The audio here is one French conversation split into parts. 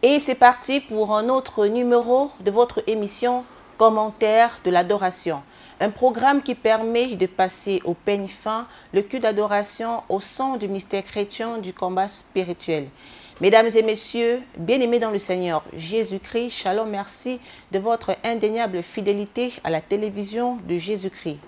Et c'est parti pour un autre numéro de votre émission Commentaire de l'adoration. Un programme qui permet de passer au peigne fin le culte d'adoration au son du ministère chrétien du combat spirituel. Mesdames et messieurs, bien-aimés dans le Seigneur Jésus-Christ, shalom, merci de votre indéniable fidélité à la télévision de Jésus-Christ.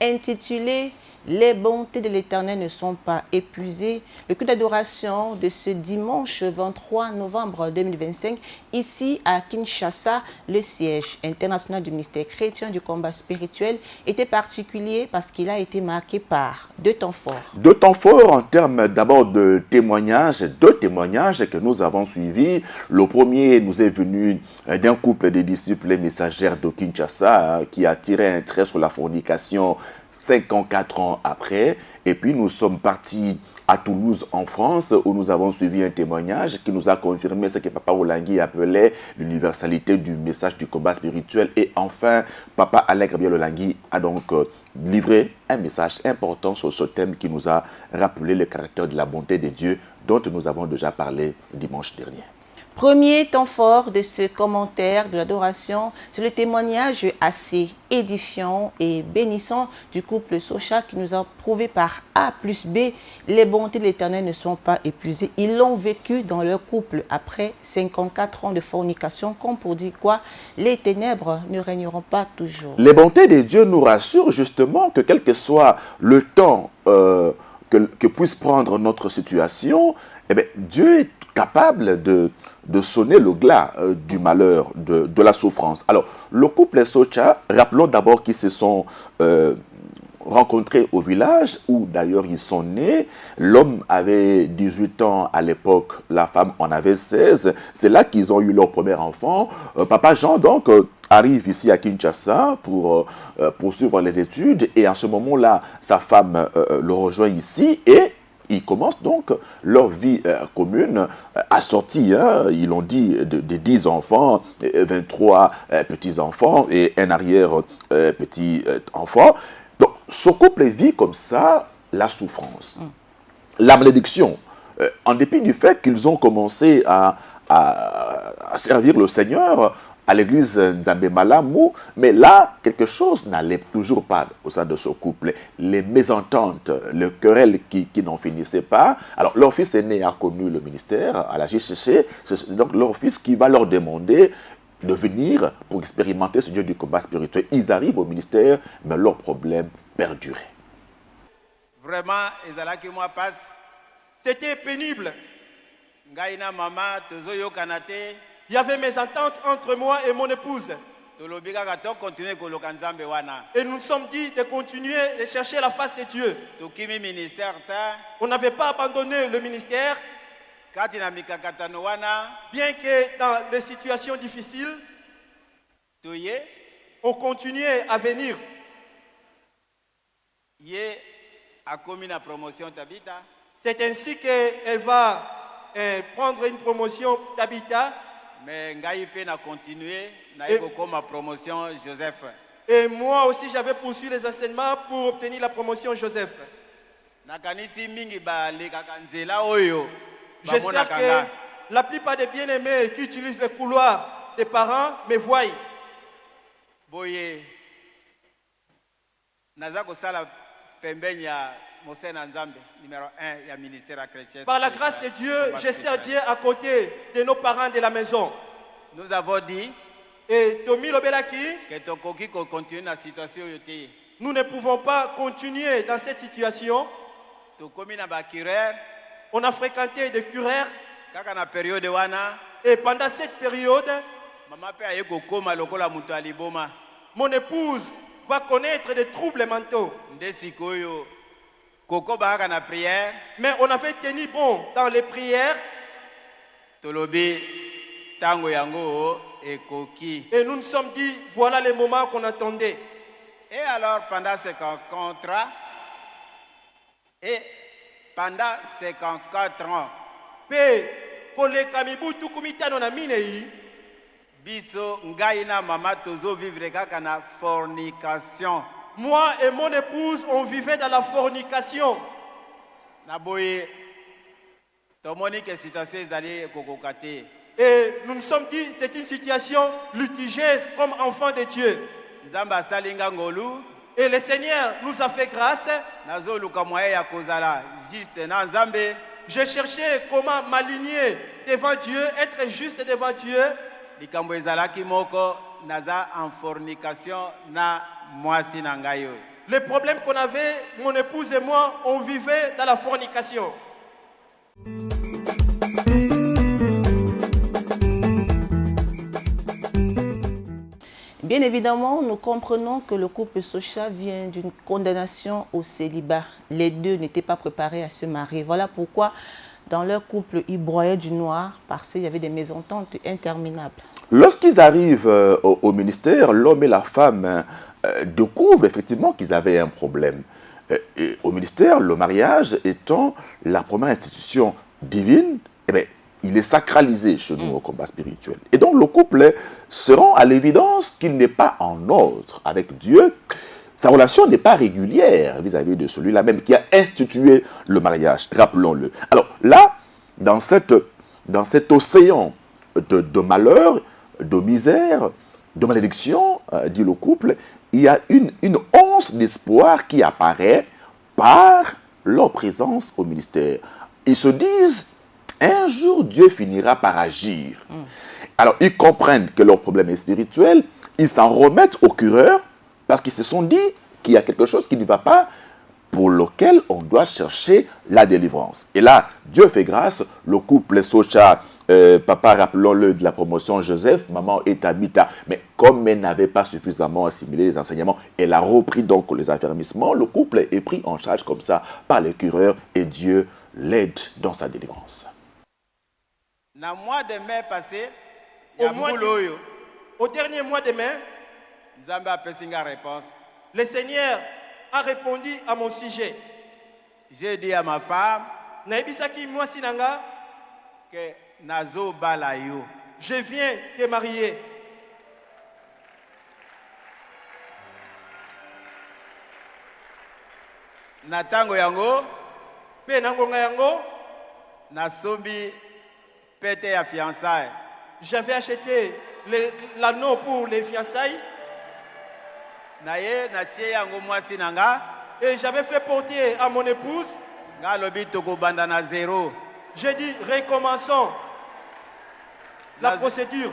Intitulé « Les bontés de l'Éternel ne sont pas épuisées », le culte d'adoration de ce dimanche 23 novembre 2025, ici à Kinshasa, le siège international du ministère chrétien du combat spirituel, était particulier parce qu'il a été marqué par deux temps forts. Deux temps forts en termes d'abord de témoignages, deux témoignages que nous avons suivis. Le premier nous est venu d'un couple de disciples et messagères de Kinshasa qui a tiré un trait sur la fornication 54 ans après. Et puis nous sommes partis à Toulouse, en France, où nous avons suivi un témoignage qui nous a confirmé ce que Papa Olangui appelait l'universalité du message du combat spirituel. Et enfin, Papa Alain Gabriel Olangui a donc livré un message important sur ce thème qui nous a rappelé le caractère de la bonté de Dieu dont nous avons déjà parlé dimanche dernier. Premier temps fort de ce commentaire de l'adoration, c'est le témoignage assez édifiant et bénissant du couple Socha qui nous a prouvé par A plus B, les bontés de l'Éternel ne sont pas épuisées. Ils l'ont vécu dans leur couple après 54 ans de fornication, comme pour dire quoi, les ténèbres ne régneront pas toujours. Les bontés de Dieu nous rassurent justement que quel que soit le temps que puisse prendre notre situation, eh bien, Dieu est capable de sonner le glas du malheur, de la souffrance. Alors, le couple Socha, rappelons d'abord qu'ils se sont rencontrés au village où d'ailleurs ils sont nés. L'homme avait 18 ans à l'époque, la femme en avait 16. C'est là qu'ils ont eu leur premier enfant. Papa Jean, donc, arrive ici à Kinshasa pour poursuivre les études. Et à ce moment-là, sa femme le rejoint ici et ils commencent donc leur vie commune, assortie, ils l'ont dit, de 10 enfants, 23 petits-enfants et un arrière-petit-enfant. Donc, ce couple vit comme ça la souffrance, la malédiction, en dépit du fait qu'ils ont commencé à servir le Seigneur à l'église Nzambe Malamu, mais là, quelque chose n'allait toujours pas au sein de ce couple. Les mésententes, le querelle qui n'en finissait pas. Alors, leur fils aîné a connu le ministère à la JCC, c'est donc leur fils qui va leur demander de venir pour expérimenter ce Dieu du combat spirituel. Ils arrivent au ministère, mais leurs problèmes perduraient. Vraiment, ezalaki moi passe. C'était pénible. Ngaina mama tozoyo kanate. Il y avait mes ententes entre moi et mon épouse. Et nous nous sommes dit de continuer de chercher la face de Dieu. On n'avait pas abandonné le ministère. Bien que dans les situations difficiles, on continuait à venir. C'est ainsi qu'elle va prendre une promotion d'habitat. Mais Ngaïpe n'a continué, n'a eu ma promotion Joseph. Et moi aussi j'avais poursuivi les enseignements pour obtenir la promotion Joseph. J'espère que la plupart des bien-aimés qui utilisent le couloir des parents me voient. Boye, Nazako Sala Pembenya. Par la grâce de Dieu, je sers Dieu à côté de nos parents de la maison. Nous avons dit et Tommy Lobelaki que nous ne pouvons pas continuer dans cette situation. On a fréquenté des cureurs et pendant cette période, mon épouse va connaître des troubles mentaux. Mais on avait tenu bon dans les prières. Et nous nous sommes dit, voilà les moments qu'on attendait. Et alors, pendant ces contrats, et pendant 54 ans, biso ngaina mama tozo vivre kaka na fornication. Moi et mon épouse, on vivait dans la fornication. Naboye, tomoni que situation est allée kokokate. Et nous nous sommes dit, c'est une situation litigieuse comme enfant de Dieu. Et le Seigneur nous a fait grâce. J'ai cherché comment m'aligner devant Dieu, être juste devant Dieu. Le problème qu'on avait, mon épouse et moi, on vivait dans la fornication. Bien évidemment, nous comprenons que le couple Socha vient d'une condamnation au célibat. Les deux n'étaient pas préparés à se marier. Voilà pourquoi, dans leur couple, ils broyaient du noir parce qu'il y avait des mésententes interminables. Lorsqu'ils arrivent au ministère, l'homme et la femme découvrent effectivement qu'ils avaient un problème. Et au ministère, le mariage étant la première institution divine, eh bien, il est sacralisé chez nous au combat spirituel. Et donc le couple se rend à l'évidence qu'il n'est pas en ordre avec Dieu. Sa relation n'est pas régulière vis-à-vis de celui-là même qui a institué le mariage, rappelons-le. Alors là, dans cet océan de malheur, de misère, de malédiction, dit le couple, il y a une once d'espoir qui apparaît par leur présence au ministère. Ils se disent, un jour Dieu finira par agir. Alors ils comprennent que leur problème est spirituel, ils s'en remettent au cureur parce qu'ils se sont dit qu'il y a quelque chose qui ne va pas, pour lequel on doit chercher la délivrance. Et là, Dieu fait grâce, le couple Socha, papa, rappelons-le, de la promotion Joseph, maman est Tabitha. Mais comme elle n'avait pas suffisamment assimilé les enseignements, elle a repris donc les affermissements. Le couple est pris en charge comme ça par les cureurs et Dieu l'aide dans sa délivrance. Dans le mois de mai passé, au dernier mois de mai, le Seigneur a répondu à mon sujet. J'ai dit à ma femme que je viens te marier. Natango yango, pe nangonga yango, nasombi pete ya fiançailles. J'avais acheté l'anneau pour les fiançailles. Et j'avais fait porter à mon épouse. J'ai dit, recommençons la procédure.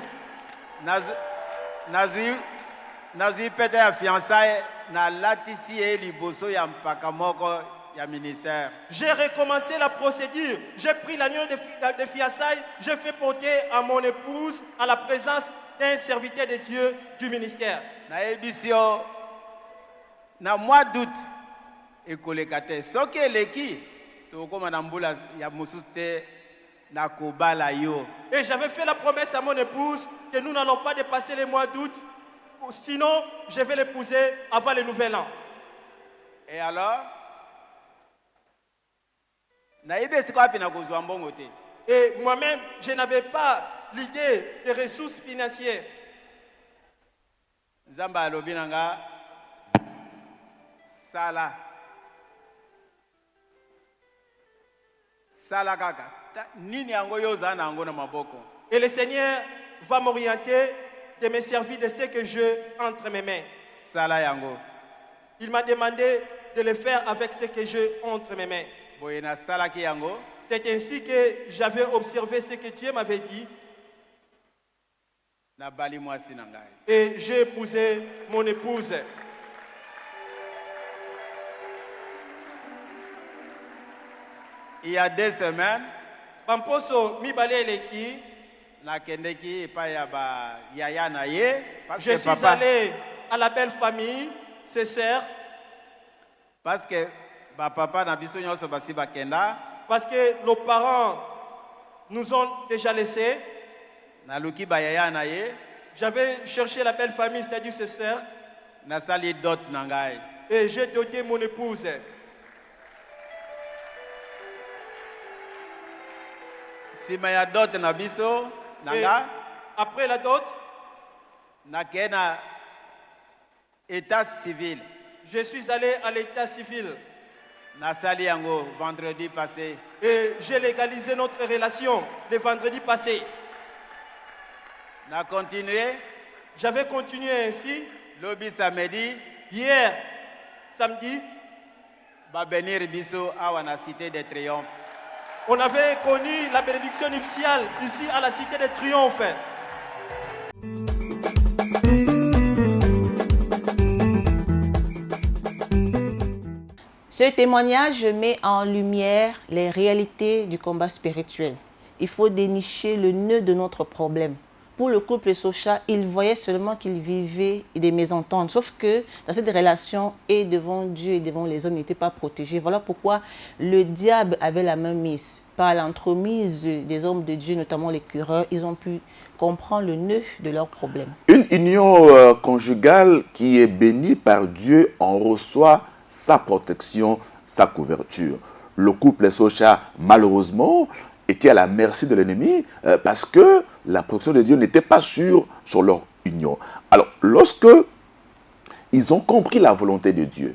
J'ai recommencé la procédure. J'ai pris l'agneau de fiançailles. J'ai fait porter à mon épouse à la présence d'un serviteur de Dieu du ministère. Na mois d'août, et kolekate. Soki eleki, tokoma na mbula ya mususte na kobala yo. Et j'avais fait la promesse à mon épouse que nous n'allons pas dépasser les mois d'août, sinon je vais l'épouser avant le nouvel an. Et alors, et moi-même, je n'avais pas l'idée des ressources financières. Zamba lobinanga Sala kaka. Nini yango yoza na yango na maboko. Et le Seigneur va m'orienter de me servir de ce que je entre mes mains. Sala yango. Il m'a demandé de le faire avec ce que je entre mes mains. Boyena sala ki yango. C'est ainsi que j'avais observé ce que Dieu m'avait dit. Na bali mwasi na ngai. Et j'ai épousé mon épouse. Il y a 2 semaines, je suis allé à la belle famille, ses sœurs. Parce que nos parents nous ont déjà laissés. J'avais cherché la belle famille, c'est-à-dire ses sœurs. Et j'ai doté mon épouse. Et après la dot, état civil. Je suis allé à l'état civil. Vendredi passé. Et j'ai légalisé notre relation le vendredi passé. Na continué. J'avais continué ainsi. Lobby samedi. Hier, samedi. Va bénir biso à la cité des triomphes. On avait connu la bénédiction nuptiale ici à la cité des triomphes. Ce témoignage met en lumière les réalités du combat spirituel. Il faut dénicher le nœud de notre problème. Pour le couple Socha, ils voyaient seulement qu'ils vivaient des mésententes. Sauf que dans cette relation, et devant Dieu et devant les hommes, ils n'étaient pas protégés. Voilà pourquoi le diable avait la main mise. Par l'entremise des hommes de Dieu, notamment les cureurs, ils ont pu comprendre le nœud de leurs problèmes. Une union conjugale qui est bénie par Dieu en reçoit sa protection, sa couverture. Le couple Socha, malheureusement, était à la merci de l'ennemi parce que la protection de Dieu n'était pas sûre sur leur union. Alors, lorsque ils ont compris la volonté de Dieu,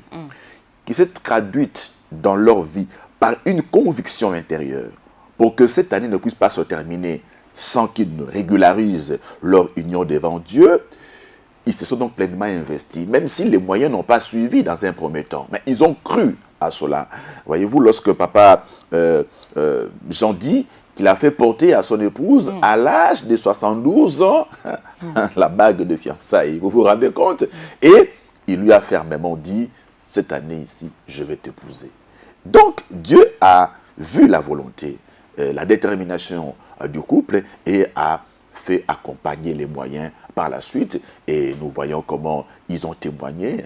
qui s'est traduite dans leur vie par une conviction intérieure, pour que cette année ne puisse pas se terminer sans qu'ils ne régularisent leur union devant Dieu, ils se sont donc pleinement investis, même si les moyens n'ont pas suivi dans un premier temps. Mais ils ont cru à cela. Voyez-vous, lorsque papa Jean dit qu'il a fait porter à son épouse, à l'âge de 72 ans, la bague de fiançailles, vous vous rendez compte? Et il lui a fermement dit, cette année ici, je vais t'épouser. Donc, Dieu a vu la volonté, la détermination du couple et a fait accompagner les moyens par la suite. Et nous voyons comment ils ont témoigné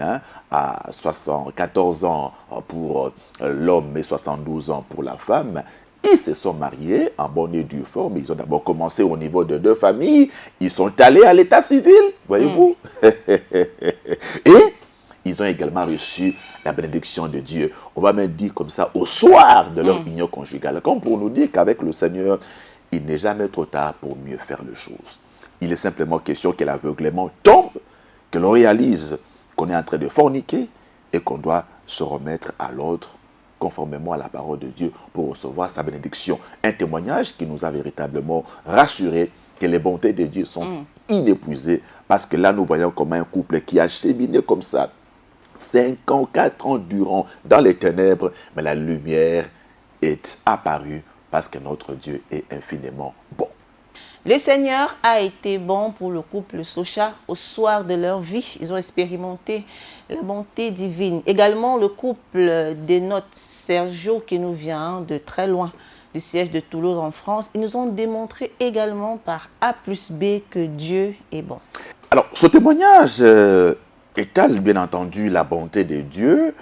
à 74 ans pour l'homme et 72 ans pour la femme. Ils se sont mariés en bonne et due forme. Ils ont d'abord commencé au niveau de 2 familles. Ils sont allés à l'état civil, voyez-vous. Et ils ont également reçu la bénédiction de Dieu. On va même dire comme ça, au soir de leur union conjugale. Comme pour nous dire qu'avec le Seigneur, il n'est jamais trop tard pour mieux faire les choses. Il est simplement question que l'aveuglement tombe, que l'on réalise qu'on est en train de forniquer et qu'on doit se remettre à l'autre conformément à la parole de Dieu pour recevoir sa bénédiction. Un témoignage qui nous a véritablement rassurés que les bontés de Dieu sont inépuisées, parce que là nous voyons comme un couple qui a cheminé comme ça 5 ans, 4 ans durant dans les ténèbres, mais la lumière est apparue parce que notre Dieu est infiniment bon. Le Seigneur a été bon pour le couple Socha au soir de leur vie. Ils ont expérimenté la bonté divine. Également, le couple de notre Sergio qui nous vient de très loin, du siège de Toulouse en France. Ils nous ont démontré également par A plus B que Dieu est bon. Alors, ce témoignage étale bien entendu la bonté de Dieu,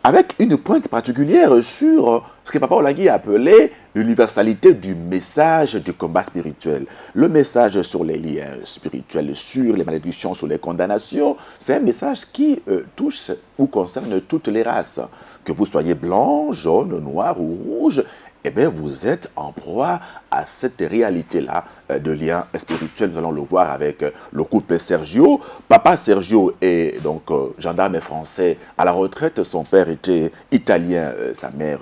avec une pointe particulière sur ce que Papa Olagui a appelé l'universalité du message du combat spirituel. Le message sur les liens spirituels, sur les malédictions, sur les condamnations, c'est un message qui touche ou concerne toutes les races. Que vous soyez blanc, jaune, noir ou rouge, eh bien, vous êtes en proie à cette réalité-là de lien spirituel. Nous allons le voir avec le couple Sergio. Papa Sergio est donc gendarme français à la retraite. Son père était italien, sa mère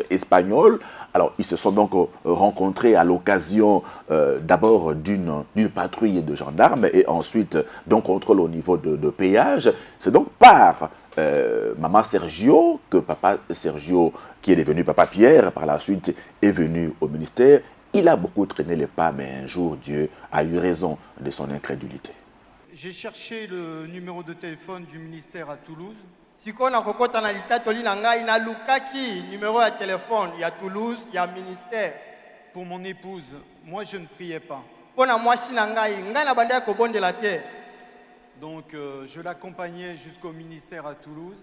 espagnole. Alors, ils se sont donc rencontrés à l'occasion d'abord d'une patrouille de gendarmes et ensuite d'un contrôle au niveau de péage. C'est donc par maman Sergio que papa Sergio, qui est devenu papa Pierre, par la suite est venu au ministère. Il a beaucoup traîné les pas, mais un jour Dieu a eu raison de son incrédulité. J'ai cherché le numéro de téléphone du ministère à Toulouse. Sikona kokota na litatoli na ngai na lukaki numéro de téléphone ya Toulouse ya ministère. Pour mon épouse, moi je ne priais pas. Pona mwasi na ngai na bandaya ko bondela te. Donc je l'accompagnais jusqu'au ministère à Toulouse.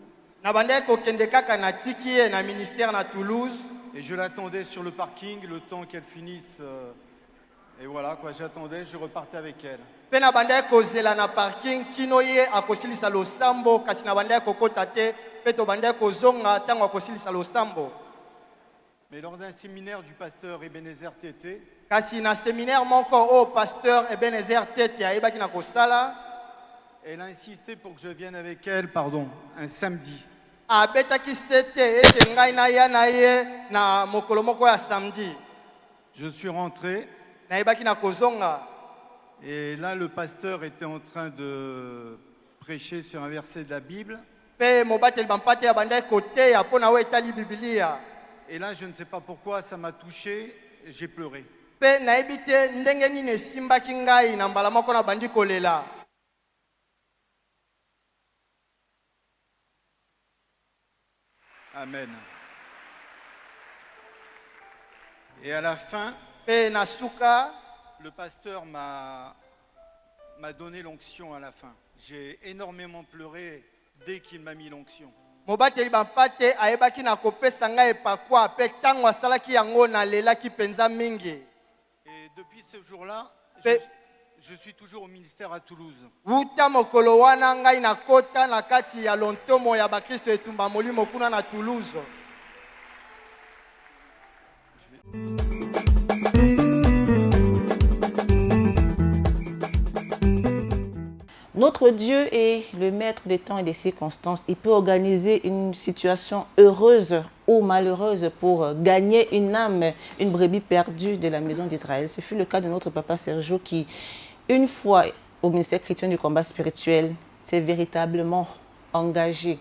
Na bandaya ko kende kaka na tiki na ministère na Toulouse. Et je l'attendais sur le parking le temps qu'elle finisse. Et voilà quoi, j'attendais, je repartais avec elle. Pe na bandaya ko zela na parking kino ye akosilisa losambo kasi na bandaya ko kota te pe to bandaya ko zonga tango akosilisa losambo. Mais lors d'un séminaire du pasteur Ebenezer Tété, kasi na séminaire moko au pasteur Ebenezer Tété ayebaki na kosala, elle a insisté pour que je vienne avec elle, un samedi. abetaki sete ete ngai na ya na ye na mokolo moko ya samedi. Je suis rentré. Nayebaki na kozonga. Et là, le pasteur était en train de prêcher sur un verset de la Bible. Pe mobateli bampate ya bandai kote ya pona we etali Biblia. Et là, je ne sais pas pourquoi, ça m'a touché, j'ai pleuré. Pe nayebi te ndenge nini esimbaki ngai na mbala moko na bandi kolela. Amen. Et à la fin, Pe na suka le pasteur m'a donné l'onction à la fin. J'ai énormément pleuré dès qu'il m'a mis l'onction. mobateli bampate ayebaki na kopesa ngai epakwa pe ntango asalaki yango nalelaki mpenza mingi. Et depuis ce jour-là, je suis toujours au ministère à Toulouse. Wuta mokolo wana ngai nakota na kati ya lontomo ya bakristo etumba molimo kuna na Toulouse. Notre Dieu est le maître des temps et des circonstances. Il peut organiser une situation heureuse ou malheureuse pour gagner une âme, une brebis perdue de la maison d'Israël. Ce fut le cas de notre papa Sergio qui, une fois au ministère chrétien du combat spirituel, s'est véritablement engagé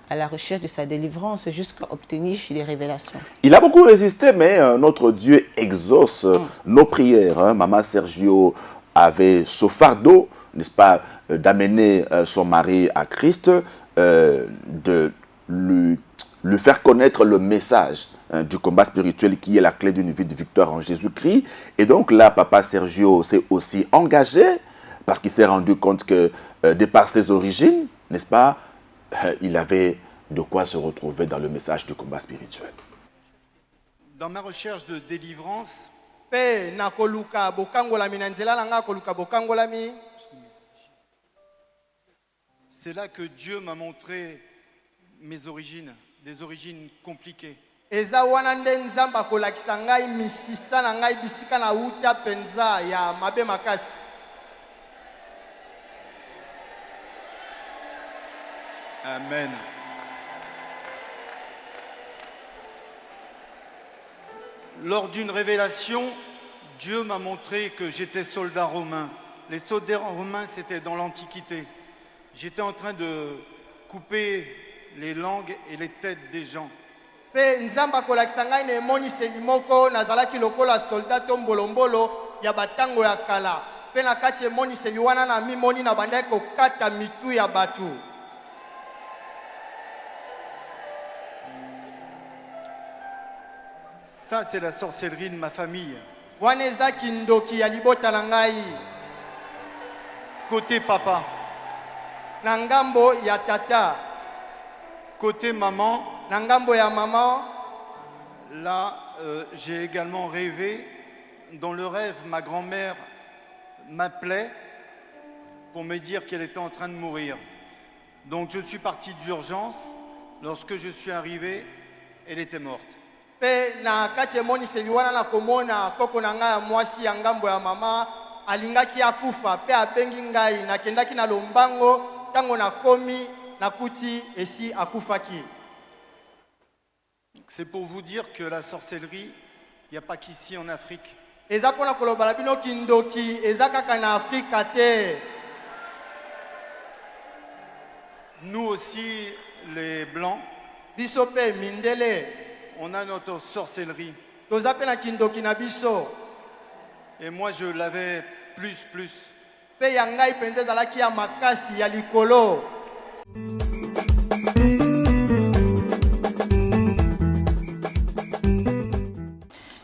à la recherche de sa délivrance jusqu'à obtenir des révélations. Il a beaucoup résisté, mais notre Dieu exauce nos prières. Hein. Maman Sergio avait ce fardeau, n'est-ce pas, d'amener son mari à Christ, de lui faire connaître le message du combat spirituel qui est la clé d'une vie de victoire en Jésus-Christ. Et donc là, papa Sergio s'est aussi engagé parce qu'il s'est rendu compte que, de par ses origines, n'est-ce pas, il avait de quoi se retrouver dans le message du combat spirituel. Dans ma recherche de délivrance, Pe na koluka bokangolami na nzela na nga koluka bokangolami. c'est là que Dieu m'a montré mes origines, des origines compliquées. Eza wana nde Nzambe akolakisa ngai misisa na ngai bisika na uta penza ya mabe makasi. Amen. Lors d'une révélation, Dieu m'a montré que j'étais soldat romain. Les soldats romains, c'était dans l'Antiquité. J'étais en train de couper les langues et les têtes des gens. Pe Nzambe akolakisa ngai na emoniseli moko nazalaki lokola soldat to mbolombolo ya batango ya kala. Pe na kati emoniseli wana na mimoni na bandai kokata mitu ya batu. Ça, c'est la sorcellerie de ma famille. Wana eza kindoki ya libota na ngai. Côté papa, Na ngambo ya tata. côté maman, Na ngambo ya mama. là, j'ai également rêvé. Dans le rêve, ma grand-mère m'appelait pour me dire qu'elle était en train de mourir. Donc je suis parti d'urgence. Lorsque je suis arrivé, elle était morte. Pe na kati emoniseli wana na komona koko na ngai ya mwasi ya ngambo ya mama alingaki akufa pe abengi ngai nakendaki na lombango tango nakomi nakuti esi akufaki. C'est pour vous dire que la sorcellerie, il n'y a pas qu'ici en Afrique. Eza pona kolobala bino kindoki eza kaka na Afrika te. Nous aussi, les Blancs, Biso pe mindele on a notre sorcellerie. toza pe na kindoki na biso. Et moi, je l'avais plus. Pe ya ngai penza ezalaki ya makasi ya likolo.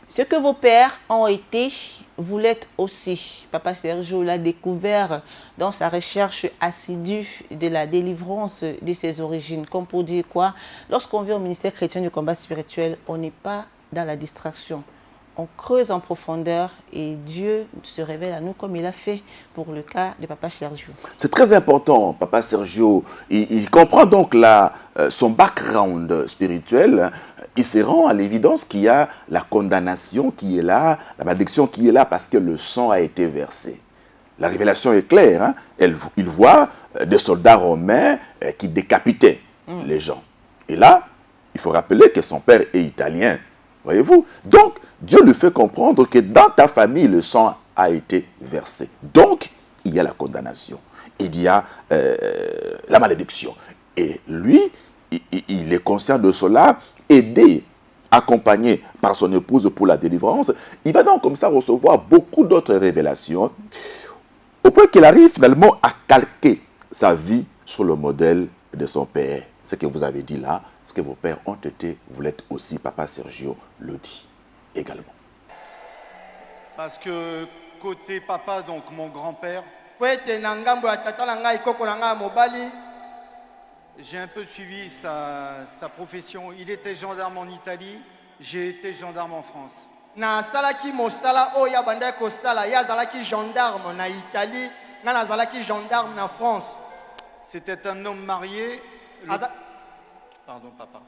Ce que vos pères ont été, vous l'êtes aussi. Papa Sergio l'a découvert dans sa recherche assidue de la délivrance de ses origines. Comme pour dire quoi, lorsqu'on vient au ministère chrétien du combat spirituel, on n'est pas dans la distraction. On creuse en profondeur et Dieu se révèle à nous comme il a fait pour le cas de Papa Sergio. C'est très important, Papa Sergio. Il comprend donc son background spirituel. Il se rend à l'évidence qu'il y a la condamnation qui est là, la malédiction qui est là parce que le sang a été versé. La révélation est claire. Hein? Il voit des soldats romains qui décapitaient les gens. Et là, il faut rappeler que son père est italien. Voyez-vous? Donc, Dieu lui fait comprendre que dans ta famille, le sang a été versé. Donc, il y a la condamnation. Il y a la malédiction. Et lui, il est conscient de cela, aidé, accompagné par son épouse pour la délivrance. Il va donc comme ça recevoir beaucoup d'autres révélations, au point qu'il arrive finalement à calquer sa vie sur le modèle de son père. Ce que vous avez dit là, ce que vos pères ont été, vous l'êtes aussi, Papa Sergio le dit également. Parce que côté papa, donc mon grand-père, j'ai un peu suivi sa profession. Il était gendarme en Italie, j'ai été gendarme en France. Na salaki mosala oya banda ko sala ya zalaki gendarme na Italie, na zalaki gendarme na France. C'était un homme marié. Pardon, papa.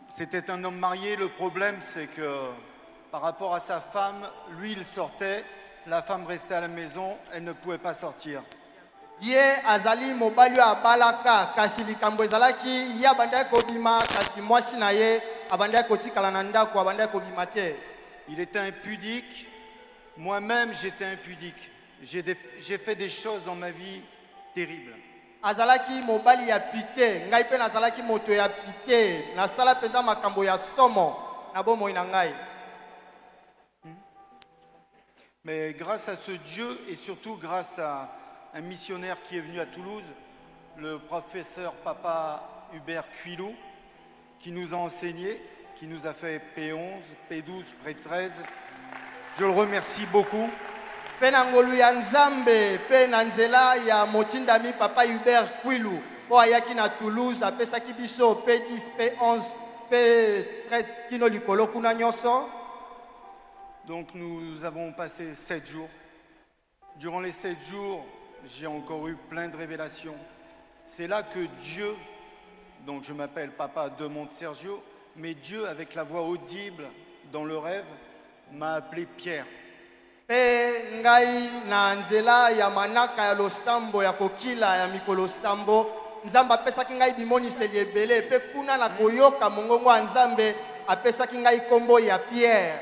C'était un homme marié. Le problème, c'est que par rapport à sa femme, lui, il sortait. La femme restait à la maison. Elle ne pouvait pas sortir. Ye azali mobali abalaka kasi likambo ezalaki ya banda ko bima kasi mwasi na ye abanda ko tikala na ndako abanda ko bima te. Il était impudique. Moi-même, j'étais impudique. J'ai fait des choses dans ma vie terribles. Azalaki mobali ya pite, ngai pe nazalaki moto ya pite, na sala penza makambo ya somo, na bomo ina ngai. Mais grâce à ce Dieu et surtout grâce à un missionnaire qui est venu à Toulouse, le professeur Papa Hubert Cuilou, qui nous a enseigné, qui nous a fait P11, P12, P13. Je le remercie beaucoup. Pe na ngolu ya Nzambe, pe na nzela ya motindami Papa Hubert Cuilou, po ayaki na Toulouse, apesaki biso P10, P11, P13 kino likolo kuna nyonso. Donc nous avons passé 7 jours. Durant les 7 jours, j'ai encore eu plein de révélations. C'est là que Dieu, donc je m'appelle Papa de Monte Sergio, mais Dieu, avec la voix audible dans le rêve, m'a appelé Pierre. Pe ngai na nzela ya manaka ya losambo ya kokila ya mikolo sambo, Nzambe apesaki ngai bimoniseli ebele, pe kuna na koyoka mongongo ya Nzambe apesaki ngai kombo ya Pierre.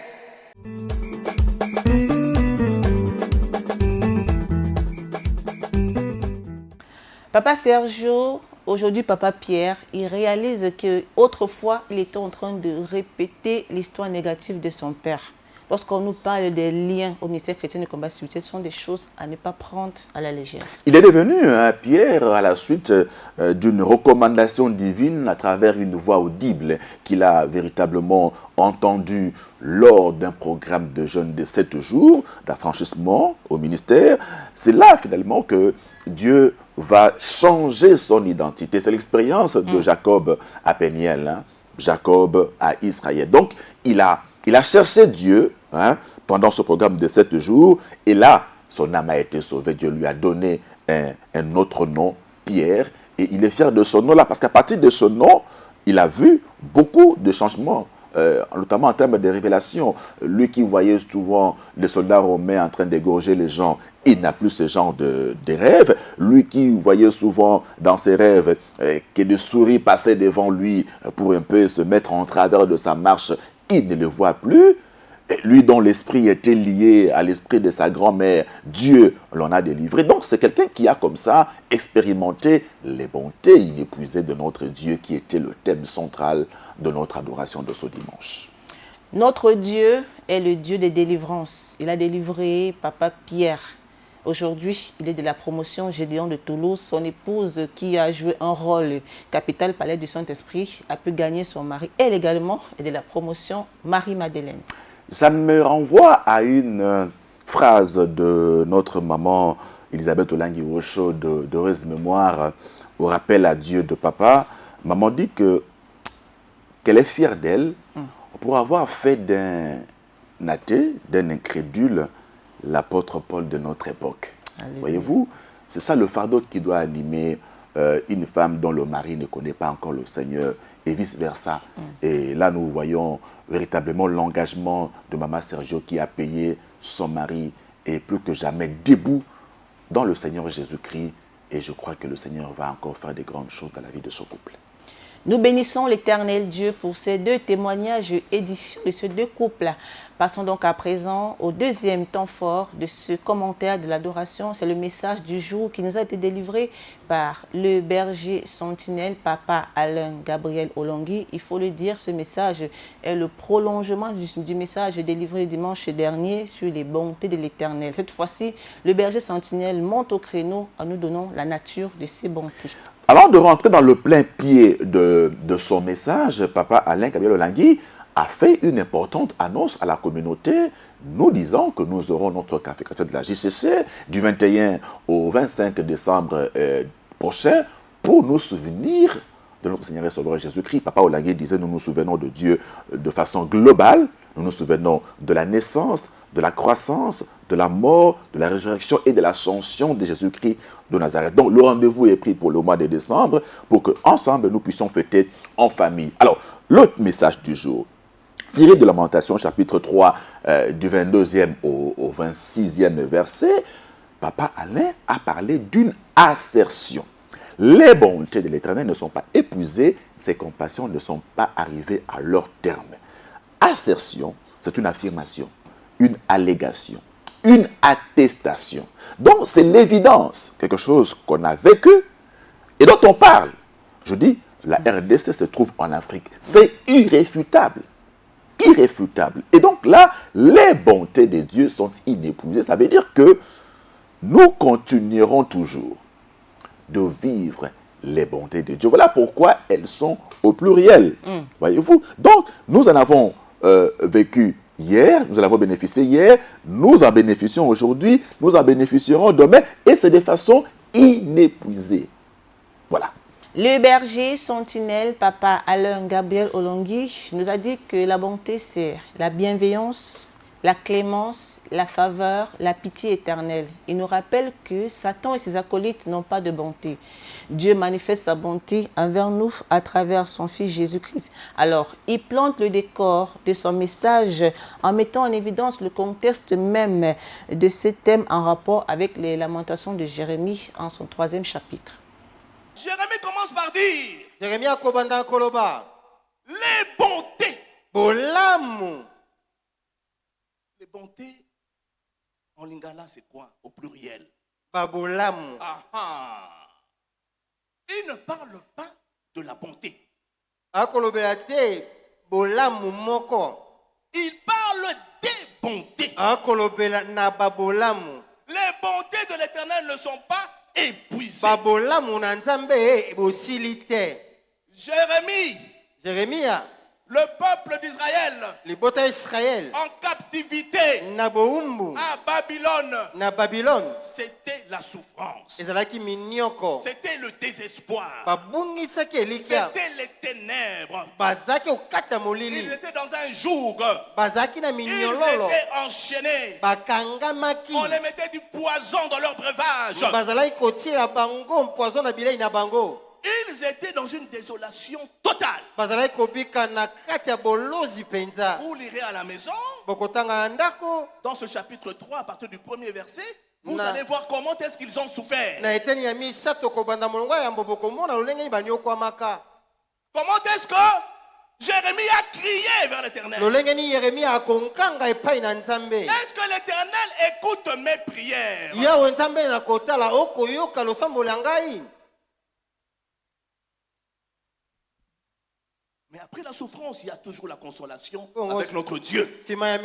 Papa Sergio, aujourd'hui Papa Pierre, il réalise que autrefois il était en train de répéter l'histoire négative de son père. Lorsqu'on nous parle des liens au ministère chrétien de combat spirituel, ce sont des choses à ne pas prendre à la légère. Il est devenu Pierre à la suite d'une recommandation divine à travers une voix audible qu'il a véritablement entendue lors d'un programme de jeûne de 7 jours d'affranchissement au ministère. C'est là finalement que Dieu va changer son identité. C'est l'expérience de Jacob à Péniel, Jacob à Israël. Donc il a cherché Dieu pendant ce programme de 7 jours, et là, son âme a été sauvée. Dieu lui a donné un autre nom, Pierre, et il est fier de ce nom-là, parce qu'à partir de ce nom, il a vu beaucoup de changements, notamment en termes de révélation. Lui qui voyait souvent les soldats romains en train d'égorger les gens, il n'a plus ce genre de rêves. Lui qui voyait souvent dans ses rêves que des souris passaient devant lui pour un peu se mettre en travers de sa marche, il ne le voit plus. Et lui dont l'esprit était lié à l'esprit de sa grand-mère, Dieu l'en a délivré. Donc c'est quelqu'un qui a comme ça expérimenté les bontés inépuisées de notre Dieu, qui était le thème central de notre adoration de ce dimanche. Notre Dieu est le Dieu des délivrances. Il a délivré Papa Pierre. Aujourd'hui, il est de la promotion Gédéon de Toulouse. Son épouse, qui a joué un rôle capital, palais du Saint-Esprit, a pu gagner son mari. Elle également est de la promotion Marie-Madeleine. Ça me renvoie à une phrase de notre maman Elisabeth Olangui-Rochaud d'heureuse mémoire, au rappel à Dieu de papa. Maman dit qu'elle est fière d'elle pour avoir fait d'un athée, d'un incrédule, l'apôtre Paul de notre époque. Voyez-vous, c'est ça le fardeau qui doit animer une femme dont le mari ne connaît pas encore le Seigneur, et vice-versa. Et là, nous voyons véritablement l'engagement de Maman Sergio, qui a payé son mari, et plus que jamais debout dans le Seigneur Jésus-Christ. Et je crois que le Seigneur va encore faire de grandes choses dans la vie de son couple. Nous bénissons l'Éternel Dieu pour ces deux témoignages édifiants de ces deux couples. Passons donc à présent au deuxième temps fort de ce commentaire de l'adoration. C'est le message du jour qui nous a été délivré par le berger sentinelle, Papa Alain Gabriel Olongui. Il faut le dire, ce message est le prolongement du message délivré le dimanche dernier sur les bontés de l'Éternel. Cette fois-ci, le berger sentinelle monte au créneau en nous donnant la nature de ses bontés. Avant de rentrer dans le plein pied de son message, Papa Alain Gabriel Olongui a fait une importante annonce à la communauté, nous disant que nous aurons notre café chrétien de la JCC du 21 au 25 décembre prochain pour nous souvenir de notre Seigneur et Sauveur Jésus-Christ. Papa Olongui disait, nous nous souvenons de Dieu de façon globale, nous nous souvenons de la naissance, de la croissance, de la mort, de la résurrection et de l'ascension de Jésus-Christ de Nazareth. Donc le rendez-vous est pris pour le mois de décembre pour qu'ensemble nous puissions fêter en famille. Alors, l'autre message du jour, tiré de Lamentation chapitre 3 du 22e au 26e verset, Papa Alain a parlé d'une assertion. Les bontés de l'Éternel ne sont pas épuisées, ses compassions ne sont pas arrivées à leur terme. Assertion, c'est une affirmation, une allégation, une attestation. Donc c'est l'évidence, quelque chose qu'on a vécu et dont on parle. Je dis, la RDC se trouve en Afrique. C'est irréfutable. Irréfutable. Et donc là, les bontés de Dieu sont inépuisées. Ça veut dire que nous continuerons toujours de vivre les bontés de Dieu. Voilà pourquoi elles sont au pluriel. Voyez-vous? Donc, nous en avons vécu hier, nous en avons bénéficié hier, nous en bénéficions aujourd'hui, nous en bénéficierons demain, et c'est de façon inépuisée. Voilà. Le berger sentinelle, Papa Alain Gabriel Olongui, nous a dit que la bonté, c'est la bienveillance, la clémence, la faveur, la pitié éternelle. Il nous rappelle que Satan et ses acolytes n'ont pas de bonté. Dieu manifeste sa bonté envers nous à travers son Fils Jésus-Christ. Alors, il plante le décor de son message en mettant en évidence le contexte même de ce thème en rapport avec les lamentations de Jérémie en son 3e chapitre. Jérémie commence par dire Jérémie akobanda koloba les bontés. bolamu. Les bontés en lingala, c'est quoi au pluriel? Babolamu. Ah. Il ne parle pas de la bonté. Akolobela te bolamu moko. Il parle des bontés. Akolobela na babolamu. Les bontés de l'Éternel ne sont pas épuisées. Babolamu na nzambe bosilite. Jérémie, le peuple d'Israël, libota Israël, en captivité na boumbu, à Babylone, na Babylone, c'était la souffrance, ezalaki minioko, c'était le désespoir, babungisaki elikia, c'était les ténèbres, bazaki okati ya molili, ils étaient dans un joug, bazaki na ils minyololo, étaient enchaînés, bakangamaki, on les mettait du poison dans leur breuvage, bazalaki kotia bango poison na bilei na bango. Ils étaient dans une désolation totale. Vous lirez à la maison, dans ce chapitre 3, à partir du premier verset, vous allez voir comment est-ce qu'ils ont souffert. Comment est-ce que Jérémie a crié vers l'Éternel? Est-ce que l'Éternel écoute mes prières? Mais après la souffrance, il y a toujours la consolation avec notre Dieu. Alors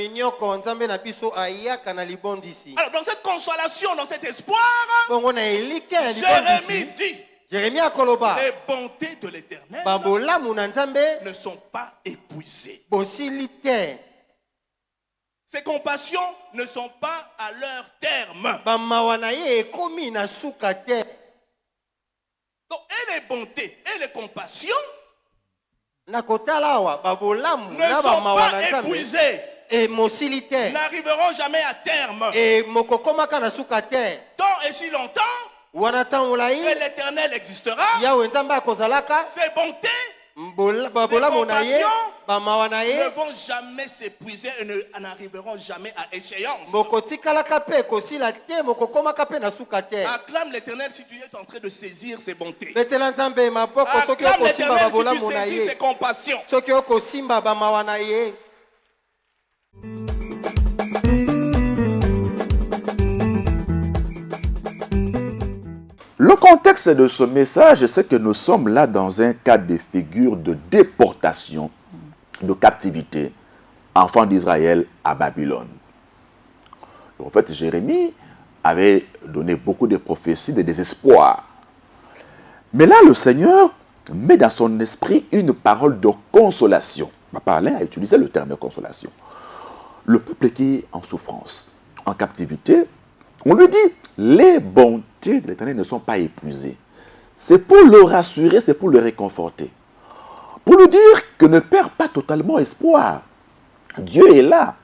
dans cette consolation, dans cet espoir, Jérémie dit, les bontés de l'Éternel ne sont pas épuisées. Ses compassions ne sont pas à leur terme. Donc, et les bontés et les compassions ne sont pas épuisés, n'arriveront jamais à terme. Tant et si longtemps que l'Éternel existera, ses bontés Ces compassions ne vont jamais s'épuiser et n'arriveront jamais à échéance. Acclame l'Éternel si tu es en train de saisir ses bontés. Acclame l'Éternel si tu saisis ses compassions. Le contexte de ce message, c'est que nous sommes là dans un cas de figure de déportation, de captivité, enfants d'Israël à Babylone. Le prophète Jérémie avait donné beaucoup de prophéties de désespoir. Mais là, le Seigneur met dans son esprit une parole de consolation. Papa Alain a utilisé le terme de consolation. Le peuple qui est en souffrance, en captivité, on lui dit, les bontés de l'Éternel ne sont pas épuisées. C'est pour le rassurer, c'est pour le réconforter. Pour lui dire que ne perds pas totalement espoir. Dieu est là.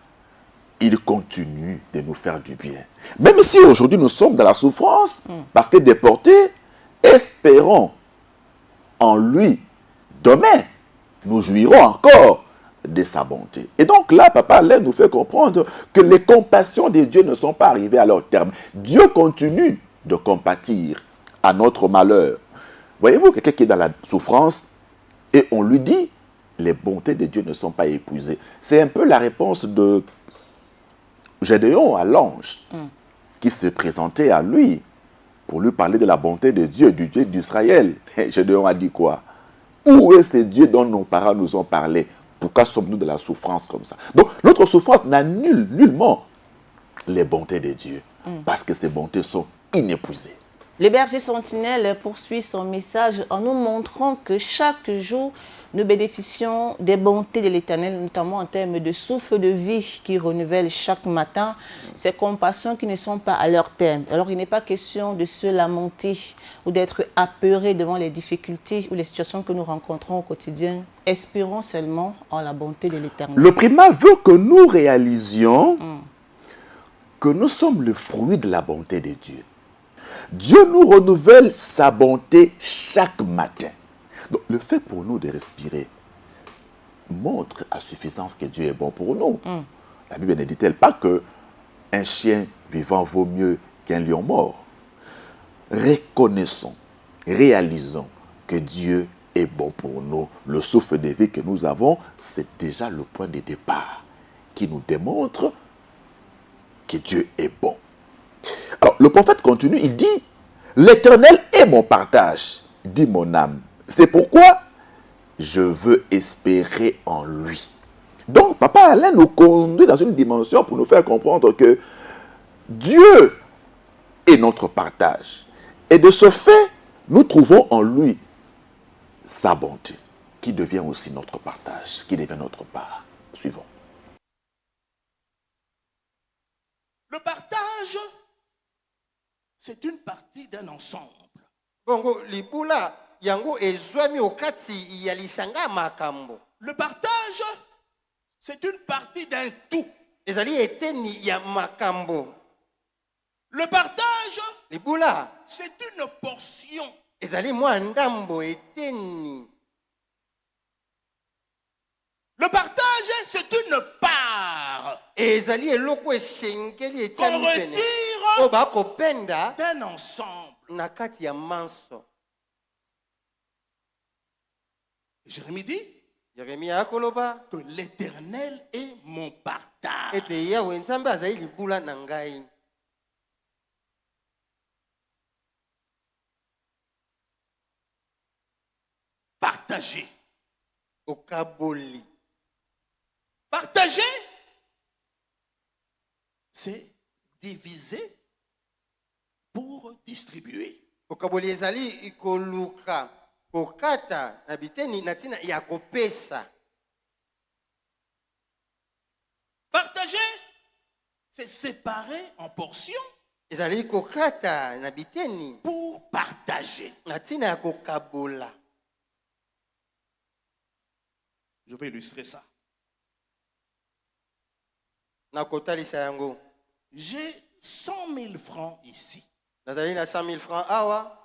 Il continue de nous faire du bien. Même si aujourd'hui nous sommes dans la souffrance, parce que déportés, espérons en lui. Demain, nous jouirons encore de sa bonté. Et donc là, Papa Alain nous fait comprendre que les compassions de Dieu ne sont pas arrivées à leur terme. Dieu continue de compatir à notre malheur. Voyez-vous, quelqu'un qui est dans la souffrance et on lui dit, les bontés de Dieu ne sont pas épuisées. C'est un peu la réponse de Gédéon à l'ange qui se présentait à lui pour lui parler de la bonté de Dieu, du Dieu d'Israël. Gédéon a dit quoi? Où est ce Dieu dont nos parents nous ont parlé? Pourquoi sommes-nous de la souffrance comme ça? Donc, notre souffrance n'annule nullement les bontés de Dieu, parce que ces bontés sont inépuisées. Le berger sentinelle poursuit son message en nous montrant que chaque jour, nous bénéficions des bontés de l'Éternel, notamment en termes de souffle de vie qui renouvelle chaque matin, ces compassions qui ne sont pas à leur terme. Alors, il n'est pas question de se lamenter ou d'être apeuré devant les difficultés ou les situations que nous rencontrons au quotidien. Espérons seulement en la bonté de l'Éternel. Le primat veut que nous réalisions que nous sommes le fruit de la bonté de Dieu. Dieu nous renouvelle sa bonté chaque matin. Donc, le fait pour nous de respirer montre à suffisance que Dieu est bon pour nous. La Bible ne dit-elle pas qu'un chien vivant vaut mieux qu'un lion mort? Reconnaissons, réalisons que Dieu est bon pour nous. Le souffle de vie que nous avons, c'est déjà le point de départ qui nous démontre que Dieu est bon. Alors, le prophète continue, il dit, l'Éternel est mon partage, dit mon âme. C'est pourquoi je veux espérer en lui. Donc, Papa Alain nous conduit dans une dimension pour nous faire comprendre que Dieu est notre partage. Et de ce fait, nous trouvons en lui sa bonté, qui devient aussi notre partage, qui devient notre part. Suivons. Le partage, c'est une partie d'un ensemble. Bongo libula yango ezwami okati ya lisanga makambo. Le partage, c'est une partie d'un tout. Ezali eteni ya makambo. Le partage, libula, c'est une portion. Ezali mwa ndambo eteni. Le partage, c'est une part. Ezali eloko esengeli etiami qu'on pene. retire Oba kopenda d'un ensemble. na kati ya manso. Jérémie dit Yeremia akoloba que l'Éternel est mon partage. ete Yawe Nzambe azali libula na ngai. Partager. Okaboli. Partager, c'est diviser pour distribuer. Okaboli ezali ikoluka kokata na biteni na tina ya kopesa. Partager, c'est séparer en portions Ezali kokata na biteni pour partager. na tina ya kokabola. Je vais illustrer ça. Na kotalisa yango. J'ai 100 000 francs ici. Nazali na 100 000 francs awa.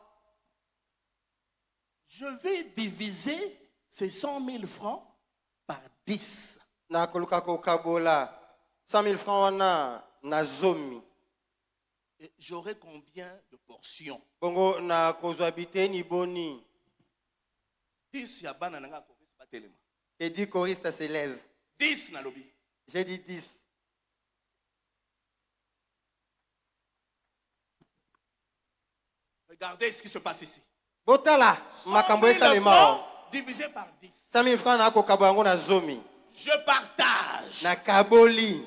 Je vais diviser c'est 100 000 francs par 10. Na koluka kokabola 100 000 francs wana na zomi. Et j'aurai combien de portions? Bongo na kozwabite ni boni. 10 ya bana nanga choriste batelema. Et 10 choristes se lèvent. 10 na lobby. J'ai dit 10. Regardez ce qui se passe ici. Botala, 100 000 francs divisé par 10. 100 000 francs na kokabango na zomi. Je partage. Na kaboli.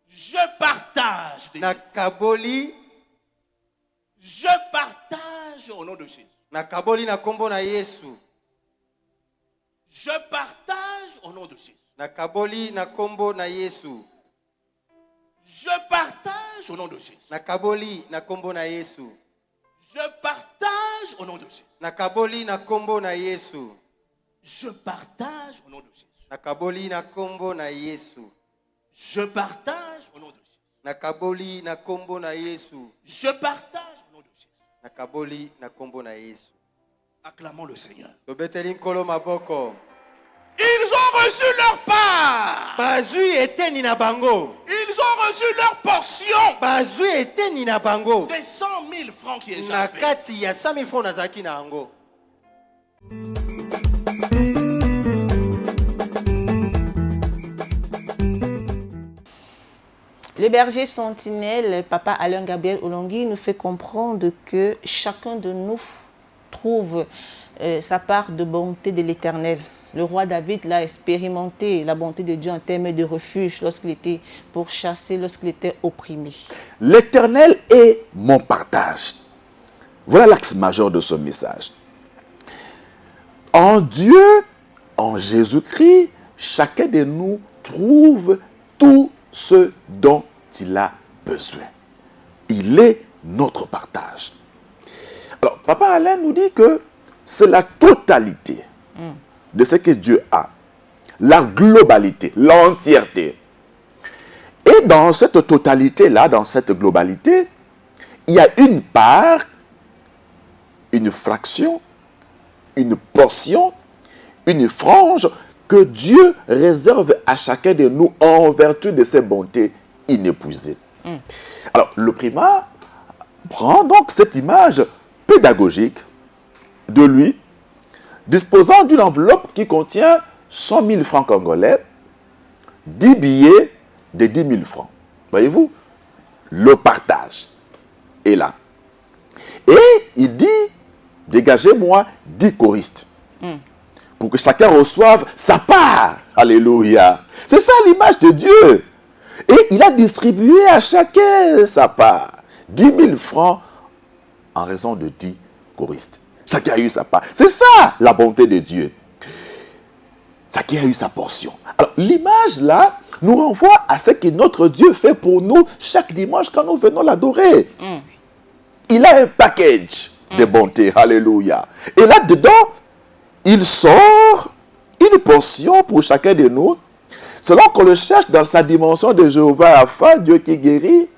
Je partage. Na kaboli. Je partage au nom de Jésus. Na kaboli na kombo na Yesu. Je partage au nom de Jésus. Na kaboli na kombo na Yesu. Je partage au nom de Jésus. Na kaboli na kombo na Yesu. Je partage au nom de Jésus. Na kaboli na kombo na Yesu. Je partage au nom de Jésus. Na kaboli na kombo na Yesu. Je partage au nom de Jésus. Na kaboli na kombo na Yesu. Je partage au nom de Jésus. Na kaboli na kombo na Yesu. Acclamons le Seigneur. Tobeteli nkolo maboko. Ils ont reçu leur part. Bazui eteni na bango. Ils ont reçu leur portion. Bazui eteni na bango. Des 100 000 francs qui est na fait. kati ya 100 000 francs nazaki na yango. Le berger sentinelle, Papa Alain Gabriel Olongui, nous fait comprendre que chacun de nous trouve sa part de bonté de l'Éternel. Le roi David l'a expérimenté, la bonté de Dieu en termes de refuge lorsqu'il était pourchassé, lorsqu'il était opprimé. L'Éternel est mon partage. Voilà l'axe majeur de ce message. En Dieu, en Jésus-Christ, chacun de nous trouve tout ce dont il a besoin. Il est notre partage. Alors, Papa Alain nous dit que c'est la totalité de ce que Dieu a. La globalité, l'entièreté. Et dans cette totalité-là, dans cette globalité, il y a une part, une fraction, une portion, une frange que Dieu réserve à chacun de nous en vertu de ses bontés inépuisées. Alors, le primat prend donc cette image pédagogique de lui, disposant d'une enveloppe qui contient 100 000 francs congolais, 10 billets de 10 000 francs. Voyez-vous, le partage est là. Et il dit, dégagez-moi 10 choristes. Pour que chacun reçoive sa part. Alléluia. C'est ça l'image de Dieu. Et il a distribué à chacun sa part. 10 000 francs en raison de 10 choristes. Chacun a eu sa part. C'est ça la bonté de Dieu. Chacun a eu sa portion. Alors l'image là nous renvoie à ce que notre Dieu fait pour nous chaque dimanche quand nous venons l'adorer. Il a un package de bonté. Alléluia. Et là-dedans, il sort une portion pour chacun de nous, selon qu'on le cherche dans sa dimension de Jéhovah Rapha, Dieu qui guérit,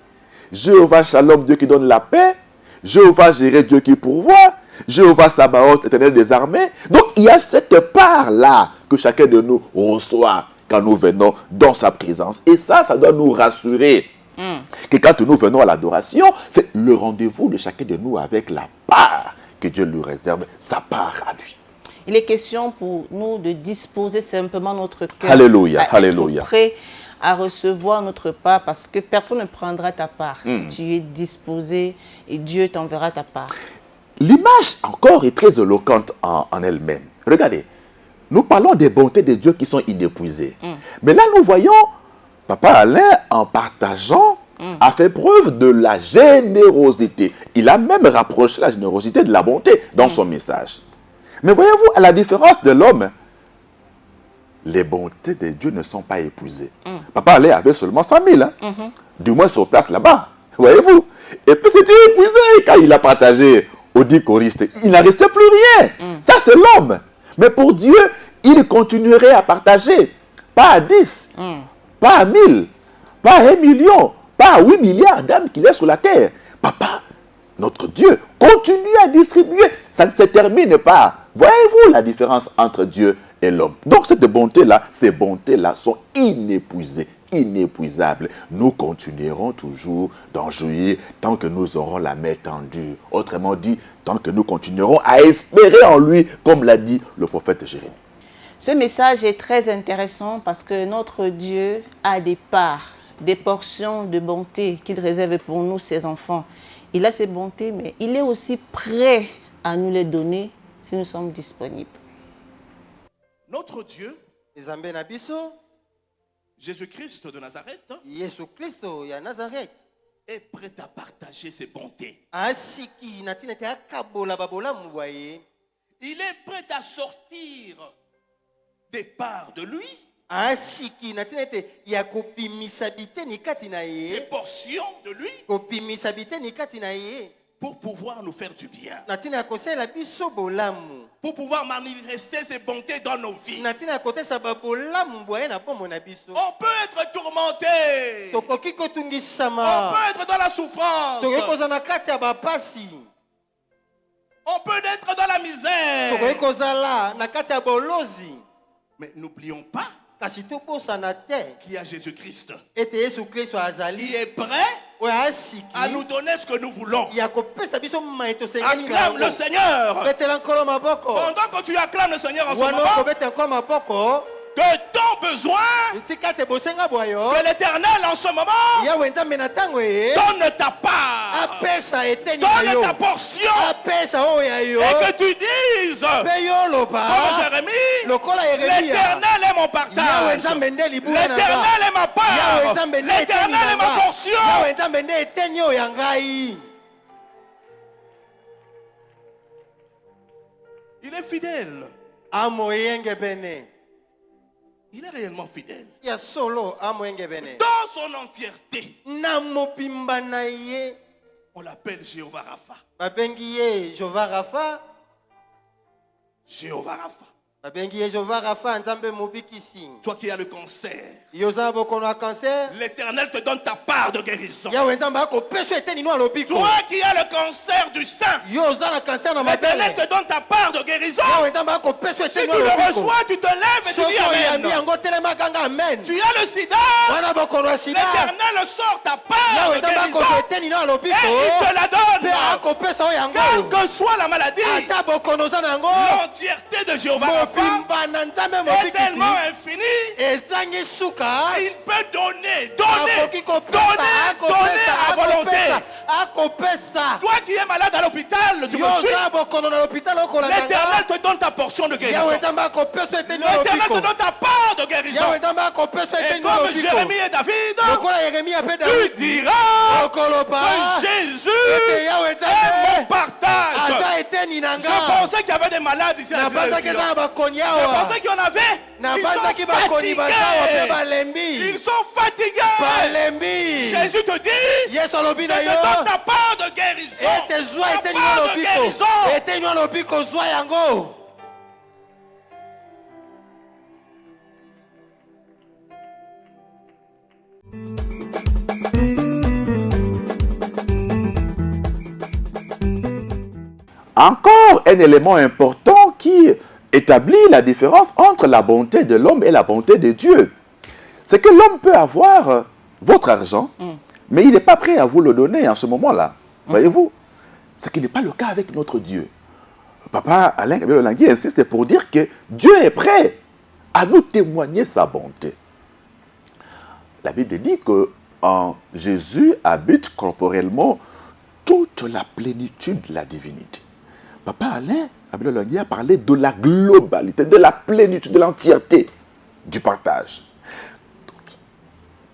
Jéhovah Shalom, Dieu qui donne la paix, Jéhovah Jireh, Dieu qui pourvoit, Jéhovah Sabaoth, Éternel des armées. Donc il y a cette part-là que chacun de nous reçoit quand nous venons dans sa présence. Et ça doit nous rassurer que quand nous venons à l'adoration, c'est le rendez-vous de chacun de nous avec la part que Dieu lui réserve, sa part à lui. Il est question pour nous de disposer simplement notre cœur. Alléluia, à alléluia. être prêt à recevoir notre part parce que personne ne prendra ta part. Si tu es disposé et Dieu t'enverra ta part. L'image encore est très éloquente en elle-même. Regardez, nous parlons des bontés de Dieu qui sont inépuisées. Mais là, nous voyons Papa Alain, en partageant, a fait preuve de la générosité. Il a même rapproché la générosité de la bonté dans son message. Mais voyez-vous, à la différence de l'homme, les bontés de Dieu ne sont pas épuisées. Papa Alain avait seulement 100 000, du moins sur place là-bas. Voyez-vous? Et puis c'était épuisé quand il a partagé aux 10 choristes. Il n'en restait plus rien. Ça, c'est l'homme. Mais pour Dieu, il continuerait à partager. Pas à 10, pas à 1000, pas à 1 million, pas à 8 milliards d'âmes qu'il est sur la terre. Papa, notre Dieu, continue à distribuer. Ça ne se termine pas Voyez-vous la différence entre Dieu et l'homme? Donc ces bontés-là sont inépuisées, inépuisables. Nous continuerons toujours d'en jouir tant que nous aurons la main tendue. Autrement dit, tant que nous continuerons à espérer en lui, comme l'a dit le prophète Jérémie. Ce message est très intéressant parce que notre Dieu a des parts, des portions de bonté qu'il réserve pour nous, ses enfants. Il a ses bontés, mais il est aussi prêt à nous les donner si nous sommes disponibles. Notre Dieu, Jésus-Christ de Nazareth, est prêt à partager ses bontés. Il est prêt à sortir des parts de lui, des portions de lui, pour pouvoir nous faire du bien, pour pouvoir manifester ses bontés dans nos vies. On peut être tourmenté, on peut être dans la souffrance, on peut être dans la misère, mais n'oublions pas qu'il y a Jésus-Christ qui est prêt à nous donner ce que nous voulons. Acclame le Seigneur. Pendant que tu acclames le Seigneur en ce moment, que ton besoin, que l'Éternel en ce moment donne ta part, donne ta portion, et que tu dises comme Jérémie, l'Éternel est mon partage, l'Éternel est ma part, l'Éternel est ma portion. Il est fidèle. Il est réellement fidèle. Dans son entièreté. On l'appelle Jéhovah Rapha. Jéhovah Rapha. Toi qui as le cancer, l'Éternel te donne ta part de guérison. Toi qui as le cancer du sein, l'Éternel te donne ta part de guérison. Si tu le reçois, tu te lèves et tu dis Amen. Tu as le sida, l'Éternel sort ta part de guérison et il te la donne. Quelle que soit la maladie, l'entièreté de Jéhovah Rapha est tellement infini, il peut donner à volonté. Toi qui es malade à l'hôpital, tu me suis. L'Éternel te donne ta portion de guérison. L'Éternel te donne ta part de guérison. Et comme Jérémie et David, tu diras que Jésus est mon partage. Je pensais qu'il y avait des malades ici. Je pensais qu'il y en avait. Ils sont fatigués. Jésus te dit, je te donne ta part de guérison. Ta part de guérison. Encore un élément important qui établit la différence entre la bonté de l'homme et la bonté de Dieu. C'est que l'homme peut avoir votre argent, mais il n'est pas prêt à vous le donner en ce moment-là. Voyez-vous? Ce qui n'est pas le cas avec notre Dieu. Papa Alain Gabriel insiste pour dire que Dieu est prêt à nous témoigner sa bonté. La Bible dit qu'en Jésus habite corporellement toute la plénitude de la divinité. Papa Alain Gabriel a parlé de la globalité, de la plénitude, de l'entièreté du partage. Donc,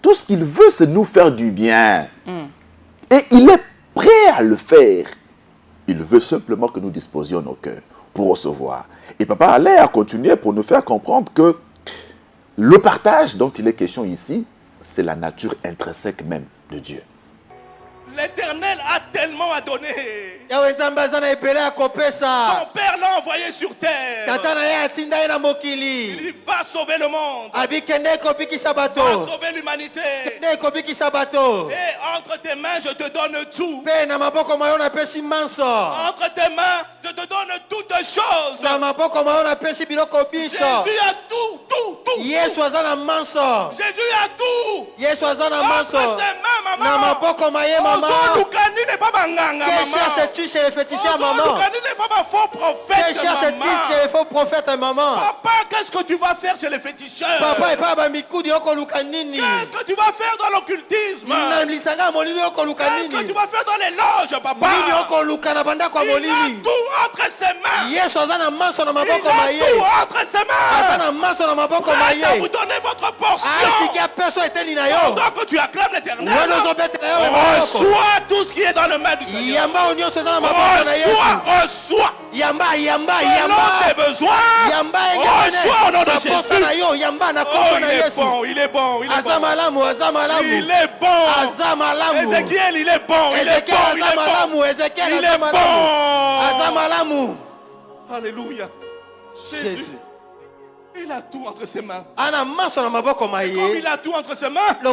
tout ce qu'il veut, c'est nous faire du bien. Et il est prêt à le faire. Il veut simplement que nous disposions nos cœurs pour recevoir. Et Papa Alain a continué pour nous faire comprendre que le partage dont il est question ici, c'est la nature intrinsèque même de Dieu. L'Éternel a tellement à donner. Son Père l'a envoyé sur terre. Il va sauver le monde. Va sauver l'humanité. Et entre tes mains, je te donne tout. Entre tes mains, je te te donne toutes choses. Na maboko maona pesi biloko biso. Jésus a tout. Yesu azana manso. Jésus a tout. Yesu azana manso. Na maboko maye mama. Que cherches-tu chez les féticheurs maman? Que cherches-tu chez les faux prophètes maman? Papa, qu'est-ce que tu vas faire chez les féticheurs? Papa et papa mikudi oko lukanini. Qu'est-ce que tu vas faire dans l'occultisme? Na lisanga molili oko lukanini. Qu'est-ce que tu vas faire dans les loges, papa? Nini oko lukana banda kwa molili. Il a tout entre ses mains. Yesu azana manso na maboko maye. Il a tout entre ses mains. Azana manso na maboko maye. Vous donnez votre portion. Pendant que tu acclames l'Éternel, reçois tout ce qui est dans le main du Seigneur. Reçois. Selon tes besoins. Reçois au nom de Jésus. Il est bon. Il est bon. Ézéchiel, il est bon. Il est bon. Alléluia. Jésus. Il a tout entre ses mains. Comme il a tout entre ses mains, il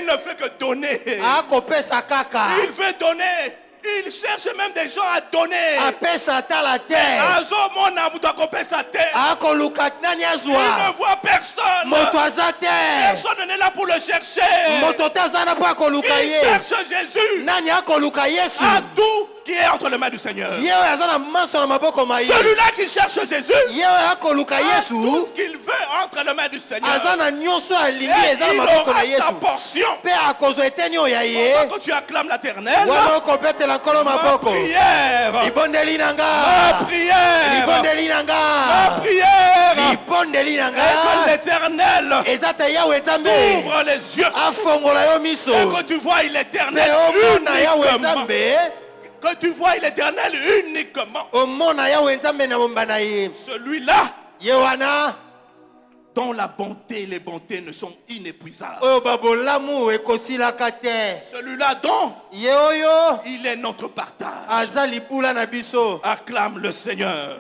ne fait que donner. Il veut donner. Il cherche même des gens à donner. Il ne voit personne. Personne n'est là pour le chercher. Il cherche Jésus. À tout qui est entre les mains du Seigneur. Celui-là qui cherche Jésus a tout ce qu'il veut entre les mains du Seigneur. Et il aura sa portion. Pendant que tu acclames l'Éternel, ma prière est que l'Éternel ouvre les yeux et que tu vois l'Éternel uniquement. Que tu vois l'Éternel uniquement. Celui-là dont la bonté et les bontés ne sont inépuisables. Celui-là dont il est notre partage. Acclame le Seigneur.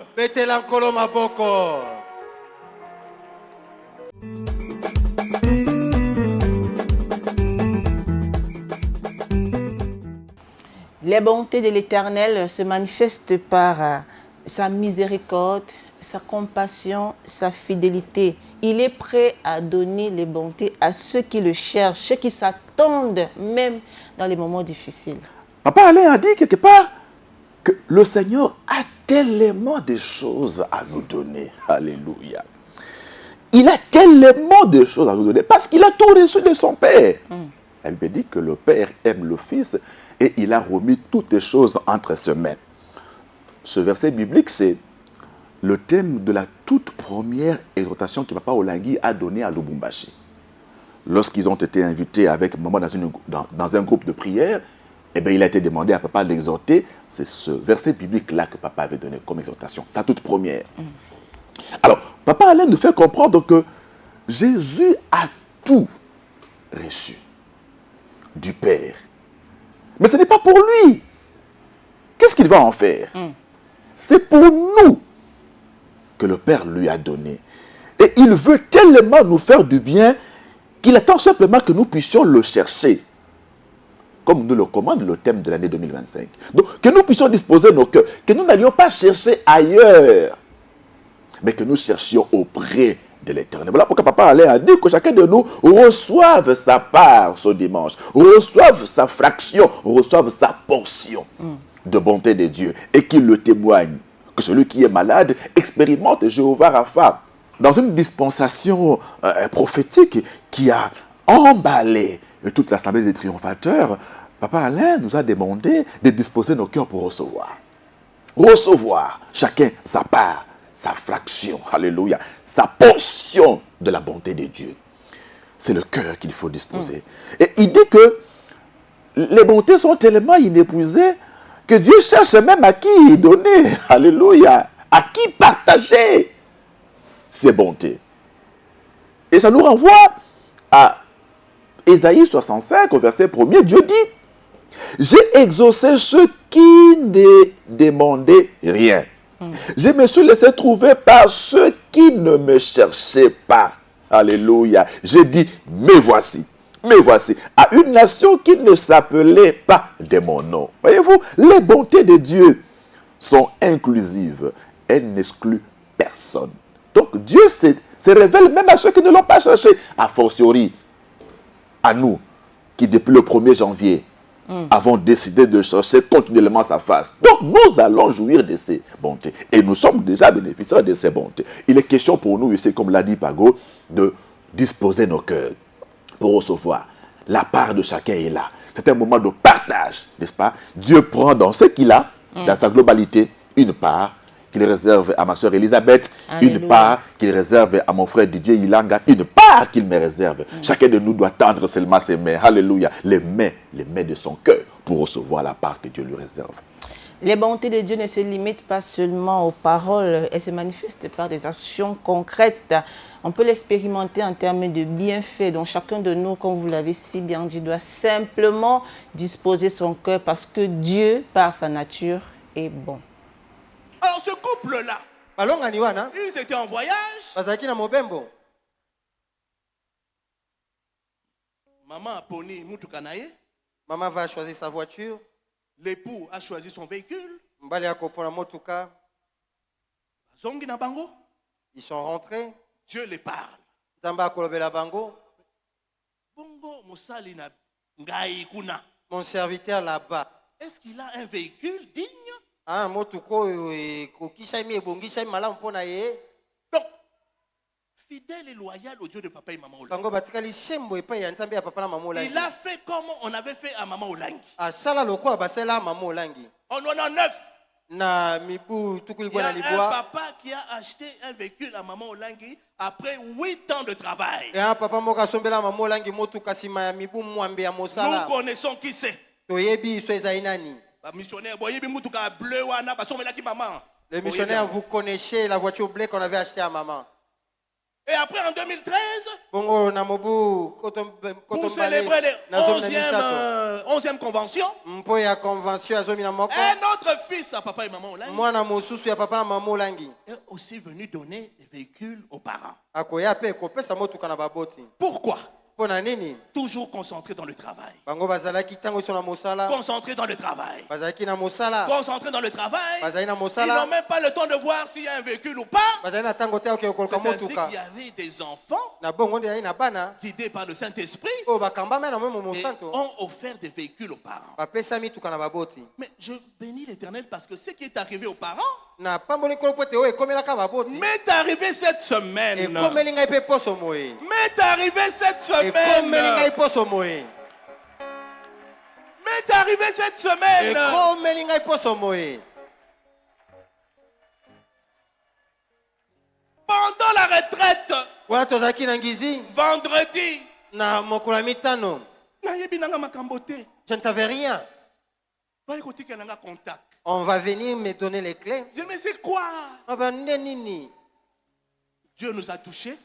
Les bontés de l'Éternel se manifestent par sa miséricorde, sa compassion, sa fidélité. Il est prêt à donner les bontés à ceux qui le cherchent, ceux qui s'attendent même dans les moments difficiles. Papa Alain a dit quelque part que le Seigneur a tellement de choses à nous donner. Alléluia. Il a tellement de choses à nous donner parce qu'il a tout reçu de son Père. Elle me dit que le Père aime le Fils et il a remis toutes les choses entre ses mains. Ce verset biblique, c'est le thème de la toute première exhortation que Papa Olangui a donnée à Lubumbashi. Lorsqu'ils ont été invités avec maman dans un groupe de prière, eh bien, il a été demandé à Papa d'exhorter. C'est ce verset biblique-là que Papa avait donné comme exhortation, sa toute première. Alors, Papa Alain nous fait comprendre que Jésus a tout reçu du Père. Mais ce n'est pas pour lui. Qu'est-ce qu'il va en faire? C'est pour nous que le Père lui a donné. Et il veut tellement nous faire du bien qu'il attend simplement que nous puissions le chercher. Comme nous le commande le thème de l'année 2025. Donc, que nous puissions disposer nos cœurs. Que nous n'allions pas chercher ailleurs. Mais que nous cherchions auprès de l'Éternel. Voilà pourquoi Papa Alain a dit que chacun de nous reçoive sa part ce dimanche, reçoive sa fraction, reçoive sa portion de bonté de Dieu et qu'il le témoigne. Que celui qui est malade expérimente Jéhovah Rapha. Dans une dispensation prophétique qui a emballé toute l'assemblée des triomphateurs, Papa Alain nous a demandé de disposer nos cœurs pour recevoir. Recevoir chacun sa part, sa fraction, alléluia, sa portion de la bonté de Dieu. C'est le cœur qu'il faut disposer. Et il dit que les bontés sont tellement inépuisées que Dieu cherche même à qui donner, alléluia, à qui partager ses bontés. Et ça nous renvoie à Ésaïe 65, au verset 1er, Dieu dit, j'ai exaucé ceux qui ne demandaient rien. Je me suis laissé trouver par ceux qui ne me cherchaient pas. Alléluia. J'ai dit, me voici, à une nation qui ne s'appelait pas de mon nom. Voyez-vous, les bontés de Dieu sont inclusives. Elles n'excluent personne. Donc Dieu se révèle même à ceux qui ne l'ont pas cherché. A fortiori, à nous, qui depuis le 1er janvier, avons décidé de chercher continuellement sa face. Donc nous allons jouir de ses bontés. Et nous sommes déjà bénéficiaires de ses bontés. Il est question pour nous ici, comme l'a dit Pago, de disposer nos cœurs pour recevoir. La part de chacun est là. C'est un moment de partage, n'est-ce pas? Dieu prend dans ce qu'il a, dans sa globalité, une part qu'il réserve à ma soeur Elisabeth, une part qu'il réserve à mon frère Didier Ilanga, une part qu'il me réserve. Chacun de nous doit tendre seulement ses mains, alléluia, les mains de son cœur pour recevoir la part que Dieu lui réserve. Les bontés de Dieu ne se limitent pas seulement aux paroles, elles se manifestent par des actions concrètes. On peut l'expérimenter en termes de bienfaits. Donc chacun de nous, comme vous l'avez si bien dit, doit simplement disposer son cœur parce que Dieu, par sa nature, est bon. Alors ce couple-là, ils étaient en voyage. Maman a poni mutukanaye. Maman va choisir sa voiture. L'époux a choisi son véhicule. Zongi na bango. Ils sont rentrés. Dieu les parle. Zamba kolobela bango. Bongo musali na ngai kuna. Mon serviteur là-bas. Est-ce qu'il a un véhicule digne? Ah, motuko kokisha mi ebongisa malamu pona ye. Donc, fidèle et loyal au Dieu de papa et maman Olangi. Bango batikali shembo epai ya nzambe ya papa na maman Olangi. Il a fait comme on avait fait à maman Olangi. Ah, sala lokwa basela maman Olangi. En 99. Na mibu tukuli bwana libwa. Il y a un papa qui a acheté un véhicule à maman Olangi après 8 ans de travail. Et un papa moka sombela maman Olangi motuka sima ya mibu mwambe ya mosala. Nous connaissons qui c'est. Toyebi so ezainani. Le missionnaire, vous connaissez la voiture bleue qu'on avait achetée à maman. Et après, en 2013, pour célébrer les 11e convention, un autre fils à papa et maman Olangi est aussi venu donner des véhicules aux parents. Pourquoi? Toujours concentré dans le travail. Concentré dans le travail. Concentré dans le travail. Ils n'ont même pas le temps de voir s'il y a un véhicule ou pas. C'est ainsi qu'il y avait des enfants guidés par le Saint-Esprit et ont offert des véhicules aux parents. Mais je bénis l'Éternel parce que ce qui est arrivé aux parents m'est arrivé cette semaine. M'est arrivé cette semaine. M'est arrivé cette semaine. Pendant la retraite, vendredi, je ne savais rien. On va venir me donner les clés. Je me sais quoi? Dieu nous a touchés.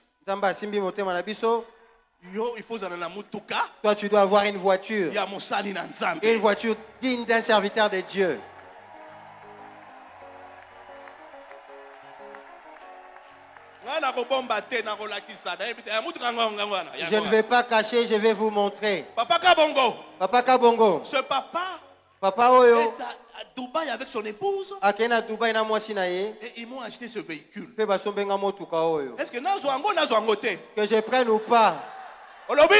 Il faut toi, tu dois avoir une voiture. Une voiture digne d'un serviteur de Dieu. Je ne vais pas cacher, je vais vous montrer. Papa Kabongo. Papa Kabongo. Ce papa Oyo est à Dubaï avec son épouse. Et ils m'ont acheté ce véhicule. Est-ce que que je prenne ou pas? Olobi?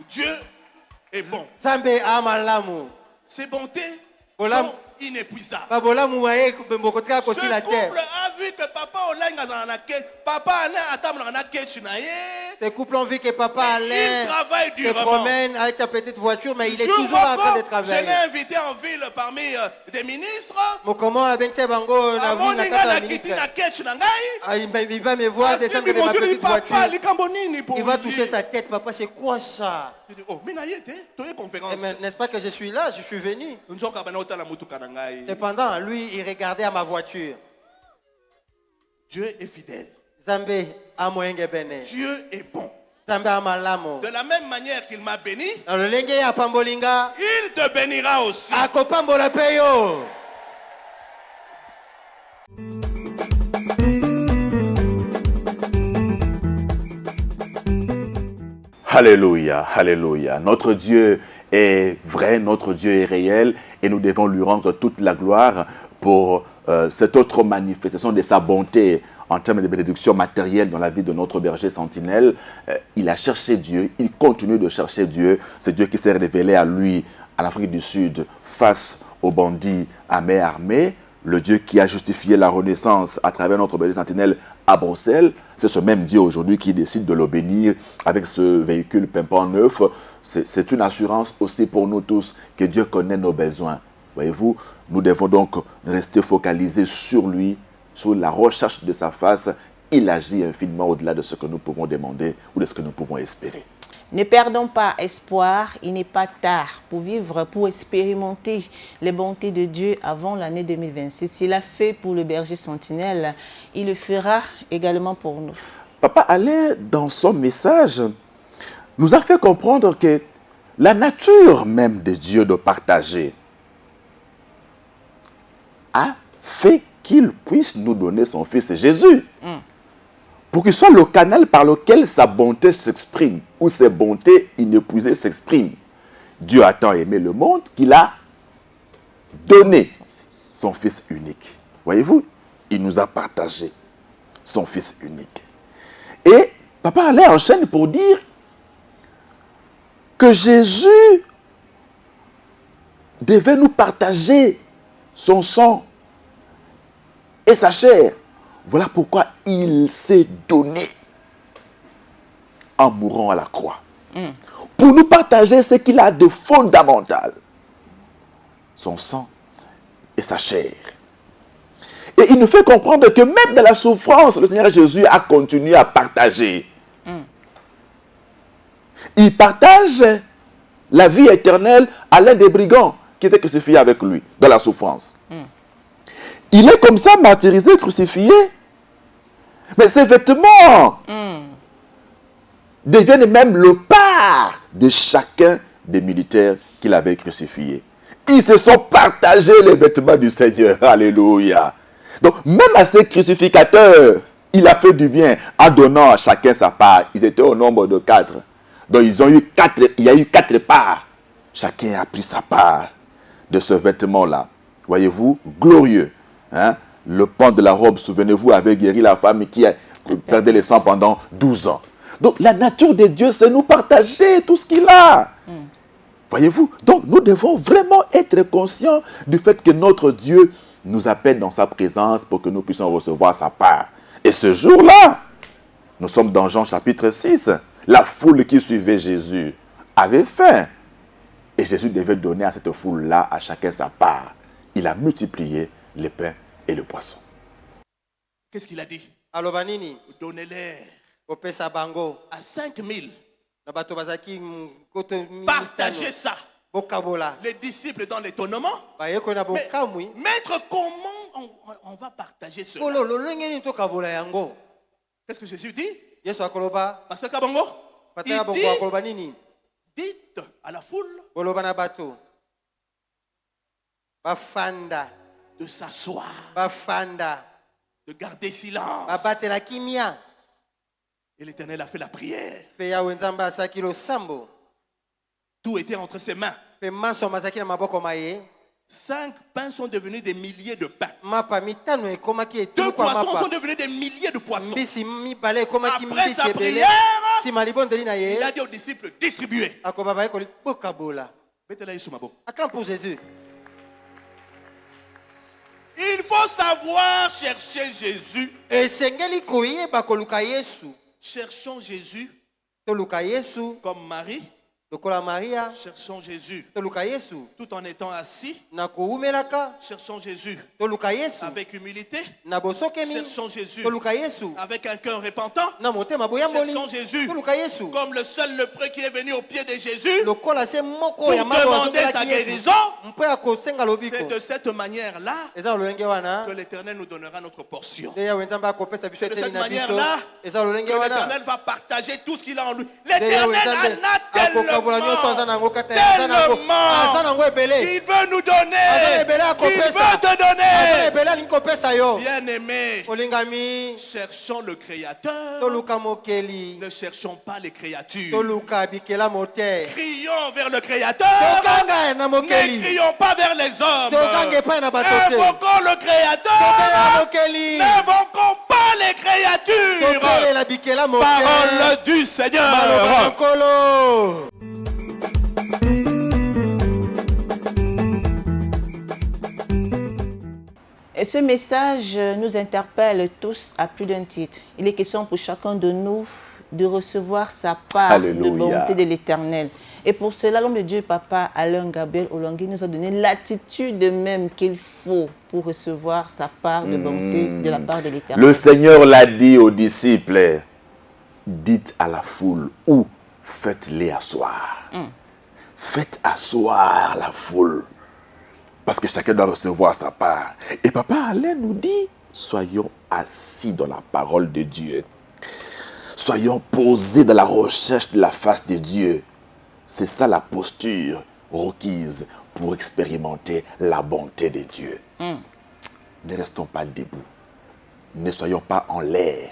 Dieu est bon. Ses bontés sont inépuisables. Ce couple a vu que papa ces couples ont vu que papa Alain se promène avec sa petite voiture, mais il est toujours en train de travailler. Je l'ai invité en ville parmi des ministres. Il va me voir descendre de ma petite voiture. Il va toucher sa tête. Papa, c'est quoi ça? N'est-ce pas que je suis là? Je suis venu. Cependant, lui, il regardait à ma voiture. Dieu est fidèle. Dieu est bon. De la même manière qu'il m'a béni, il te bénira aussi. Alléluia, alléluia. Notre Dieu est vrai, notre Dieu est réel et nous devons lui rendre toute la gloire pour cette autre manifestation de sa bonté en termes de bénédiction matérielle dans la vie de notre berger sentinelle. Il a cherché Dieu, il continue de chercher Dieu. C'est Dieu qui s'est révélé à lui en Afrique du Sud face aux bandits à main armée. Le Dieu qui a justifié la renaissance à travers notre berger sentinelle à Bruxelles, c'est ce même Dieu aujourd'hui qui décide de le bénir avec ce véhicule pimpant neuf. C'est une assurance aussi pour nous tous que Dieu connaît nos besoins. Voyez-vous, nous devons donc rester focalisés sur lui, sur la recherche de sa face. Il agit infiniment au-delà de ce que nous pouvons demander ou de ce que nous pouvons espérer. Ne perdons pas espoir, il n'est pas tard pour vivre, pour expérimenter les bontés de Dieu avant l'année 2026. S'il l'a fait pour le berger sentinelle, il le fera également pour nous. Papa Alain, dans son message, nous a fait comprendre que la nature même de Dieu de partager a fait qu'il puisse nous donner son Fils Jésus. Pour qu'il soit le canal par lequel sa bonté s'exprime, ou ses bontés inépuisées s'expriment. Dieu a tant aimé le monde qu'il a donné son Fils unique. Voyez-vous, il nous a partagé son Fils unique. Et Papa Alain enchaîne pour dire que Jésus devait nous partager son sang et sa chair. Voilà pourquoi il s'est donné en mourant à la croix. Pour nous partager ce qu'il a de fondamental. Son sang et sa chair. Et il nous fait comprendre que même dans la souffrance, le Seigneur Jésus a continué à partager. Il partage la vie éternelle à l'un des brigands qui était crucifié avec lui dans la souffrance. Il est comme ça martyrisé, crucifié. Mais ses vêtements deviennent même le part de chacun des militaires qu'il avait crucifiés. Ils se sont partagés les vêtements du Seigneur. Alléluia. Donc, même à ces crucificateurs, il a fait du bien en donnant à chacun sa part. Ils étaient au nombre de 4. Donc, il y a eu 4 parts. Chacun a pris sa part de ce vêtement-là. Voyez-vous, glorieux. Hein? Le pan de la robe, souvenez-vous, avait guéri la femme qui a perdu le sang pendant 12 ans. Donc, la nature de Dieu, c'est nous partager tout ce qu'il a. Voyez-vous? Donc, nous devons vraiment être conscients du fait que notre Dieu nous appelle dans sa présence pour que nous puissions recevoir sa part. Et ce jour-là, nous sommes dans Jean chapitre 6. La foule qui suivait Jésus avait faim. Et Jésus devait donner à cette foule-là, à chacun sa part. Il a multiplié les pains et le poisson. Qu'est-ce qu'il a dit? Alobanini. Donnez-les Opesa bango. à 5000. Partagez ça. Les disciples dans l'étonnement. Mais maître, comment on va partager cela? Qu'est-ce que Jésus dit? Parce que Kabongo, il dit, dites à la foule de s'asseoir, de garder silence. Et l'Éternel a fait la prière. Tout était entre ses mains. 5 pains sont devenus des milliers de pains. 2 poissons sont devenus des milliers de poissons. Après sa prière, il a dit aux disciples, distribuez. Acclame pour Jésus. Il faut savoir chercher Jésus. Cherchons Jésus comme Marie. Cherchons Jésus tout en étant assis. Cherchons Jésus avec humilité. Cherchons Jésus avec un cœur repentant. Cherchons Jésus comme le seul lépreux qui est venu au pied de Jésus pour demander sa guérison. C'est de cette manière-là que l'Éternel nous donnera notre portion. C'est de cette manière-là que l'Éternel va partager tout ce qu'il a en lui. L'Éternel en a tellement qu'il veut nous donner, qu'il veut te donner. Bien-aimés, cherchons le Créateur, ne cherchons pas les créatures. Crions vers le Créateur, ne crions pas vers les hommes. Invoquons le Créateur, n'invoquons pas les créatures. Parole du Seigneur. Et ce message nous interpelle tous à plus d'un titre. Il est question pour chacun de nous de recevoir sa part Alléluia. de bonté de l'Éternel. Et pour cela, l'homme de Dieu, Papa Alain Gabriel Olongui, nous a donné l'attitude même qu'il faut pour recevoir sa part de bonté de la part de l'Éternel. Le Seigneur l'a dit aux disciples, dites à la foule ou faites-les asseoir. Faites asseoir la foule. Parce que chacun doit recevoir sa part. Et Papa Alain nous dit, soyons assis dans la parole de Dieu. Soyons posés dans la recherche de la face de Dieu. C'est ça la posture requise pour expérimenter la bonté de Dieu. Ne restons pas debout. Ne soyons pas en l'air.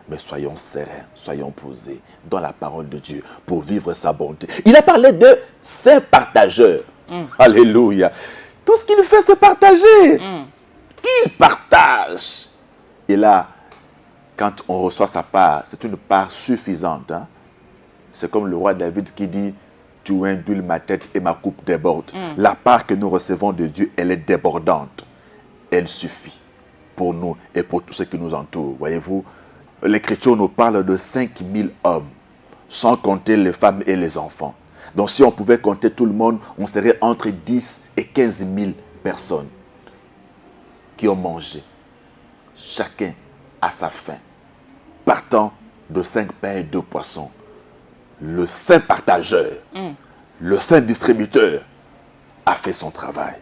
Mais soyons sereins, soyons posés dans la parole de Dieu pour vivre sa bonté. Il a parlé de saints partageurs. Alléluia. Tout ce qu'il fait, c'est partager. Il partage. Et là, quand on reçoit sa part, c'est une part suffisante. Hein? C'est comme le roi David qui dit, tu induis ma tête et ma coupe déborde. La part que nous recevons de Dieu, elle est débordante. Elle suffit pour nous et pour tous ceux qui nous entourent. Voyez-vous, l'Écriture nous parle de 5000 hommes, sans compter les femmes et les enfants. Donc si on pouvait compter tout le monde, on serait entre 10 et 15 000 personnes qui ont mangé. Chacun à sa faim, partant de 5 pains et 2 poissons. Le saint partageur, le saint distributeur a fait son travail.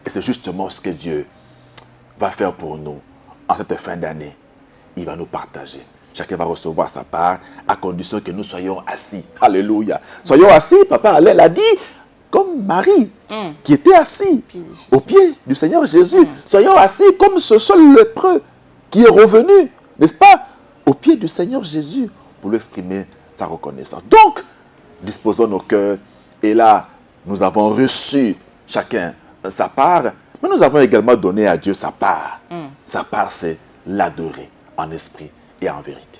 Et c'est justement ce que Dieu va faire pour nous en cette fin d'année. Il va nous partager. Chacun va recevoir sa part à condition que nous soyons assis. Alléluia. Soyons assis, Papa Alain l'a dit, comme Marie qui était assis au pied du Seigneur Jésus. Soyons assis comme ce seul lépreux qui est revenu, n'est-ce pas, au pied du Seigneur Jésus pour lui exprimer sa reconnaissance. Donc, disposons nos cœurs et là, nous avons reçu chacun sa part, mais nous avons également donné à Dieu sa part. Sa part, c'est l'adorer en esprit et en vérité.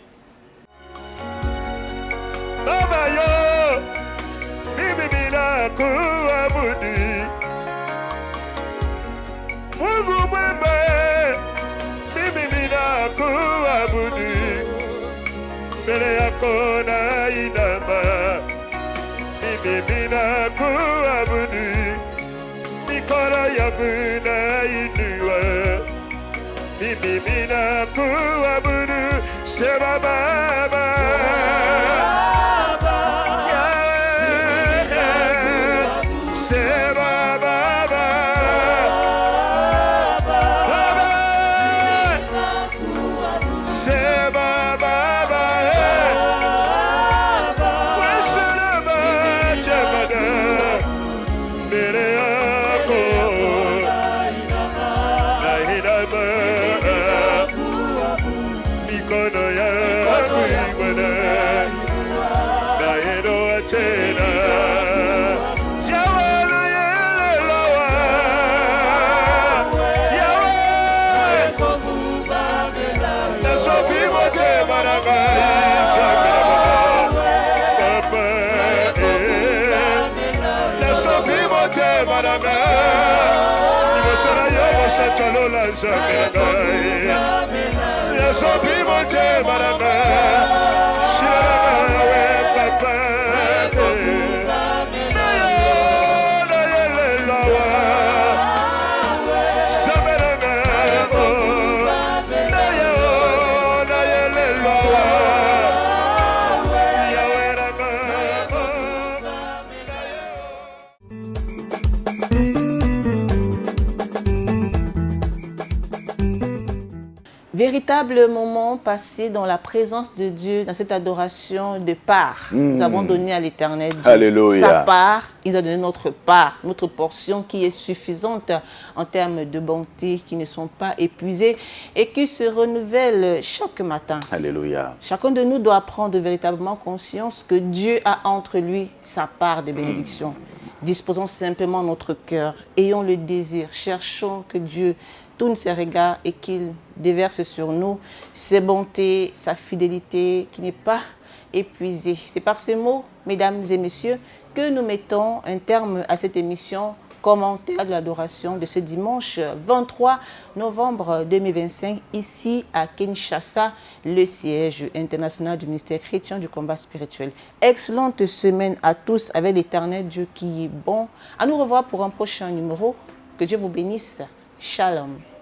Véritable moment passé dans la présence de Dieu, dans cette adoration de part. Nous avons donné à l'Éternel sa part, il nous a donné notre part, notre portion qui est suffisante en termes de bonté, qui ne sont pas épuisées et qui se renouvellent chaque matin. Alléluia. Chacun de nous doit prendre véritablement conscience que Dieu a entre lui sa part de bénédiction. Disposons simplement notre cœur, ayons le désir, cherchons que Dieu tourne ses regards et qu'il déverse sur nous ses bontés, sa fidélité qui n'est pas épuisée. C'est par ces mots, mesdames et messieurs, que nous mettons un terme à cette émission commentaire de l'adoration de ce dimanche 23 novembre 2025 ici à Kinshasa, le siège international du ministère chrétien du combat spirituel. Excellente semaine à tous avec l'Éternel Dieu qui est bon. À nous revoir pour un prochain numéro. Que Dieu vous bénisse. Shalom.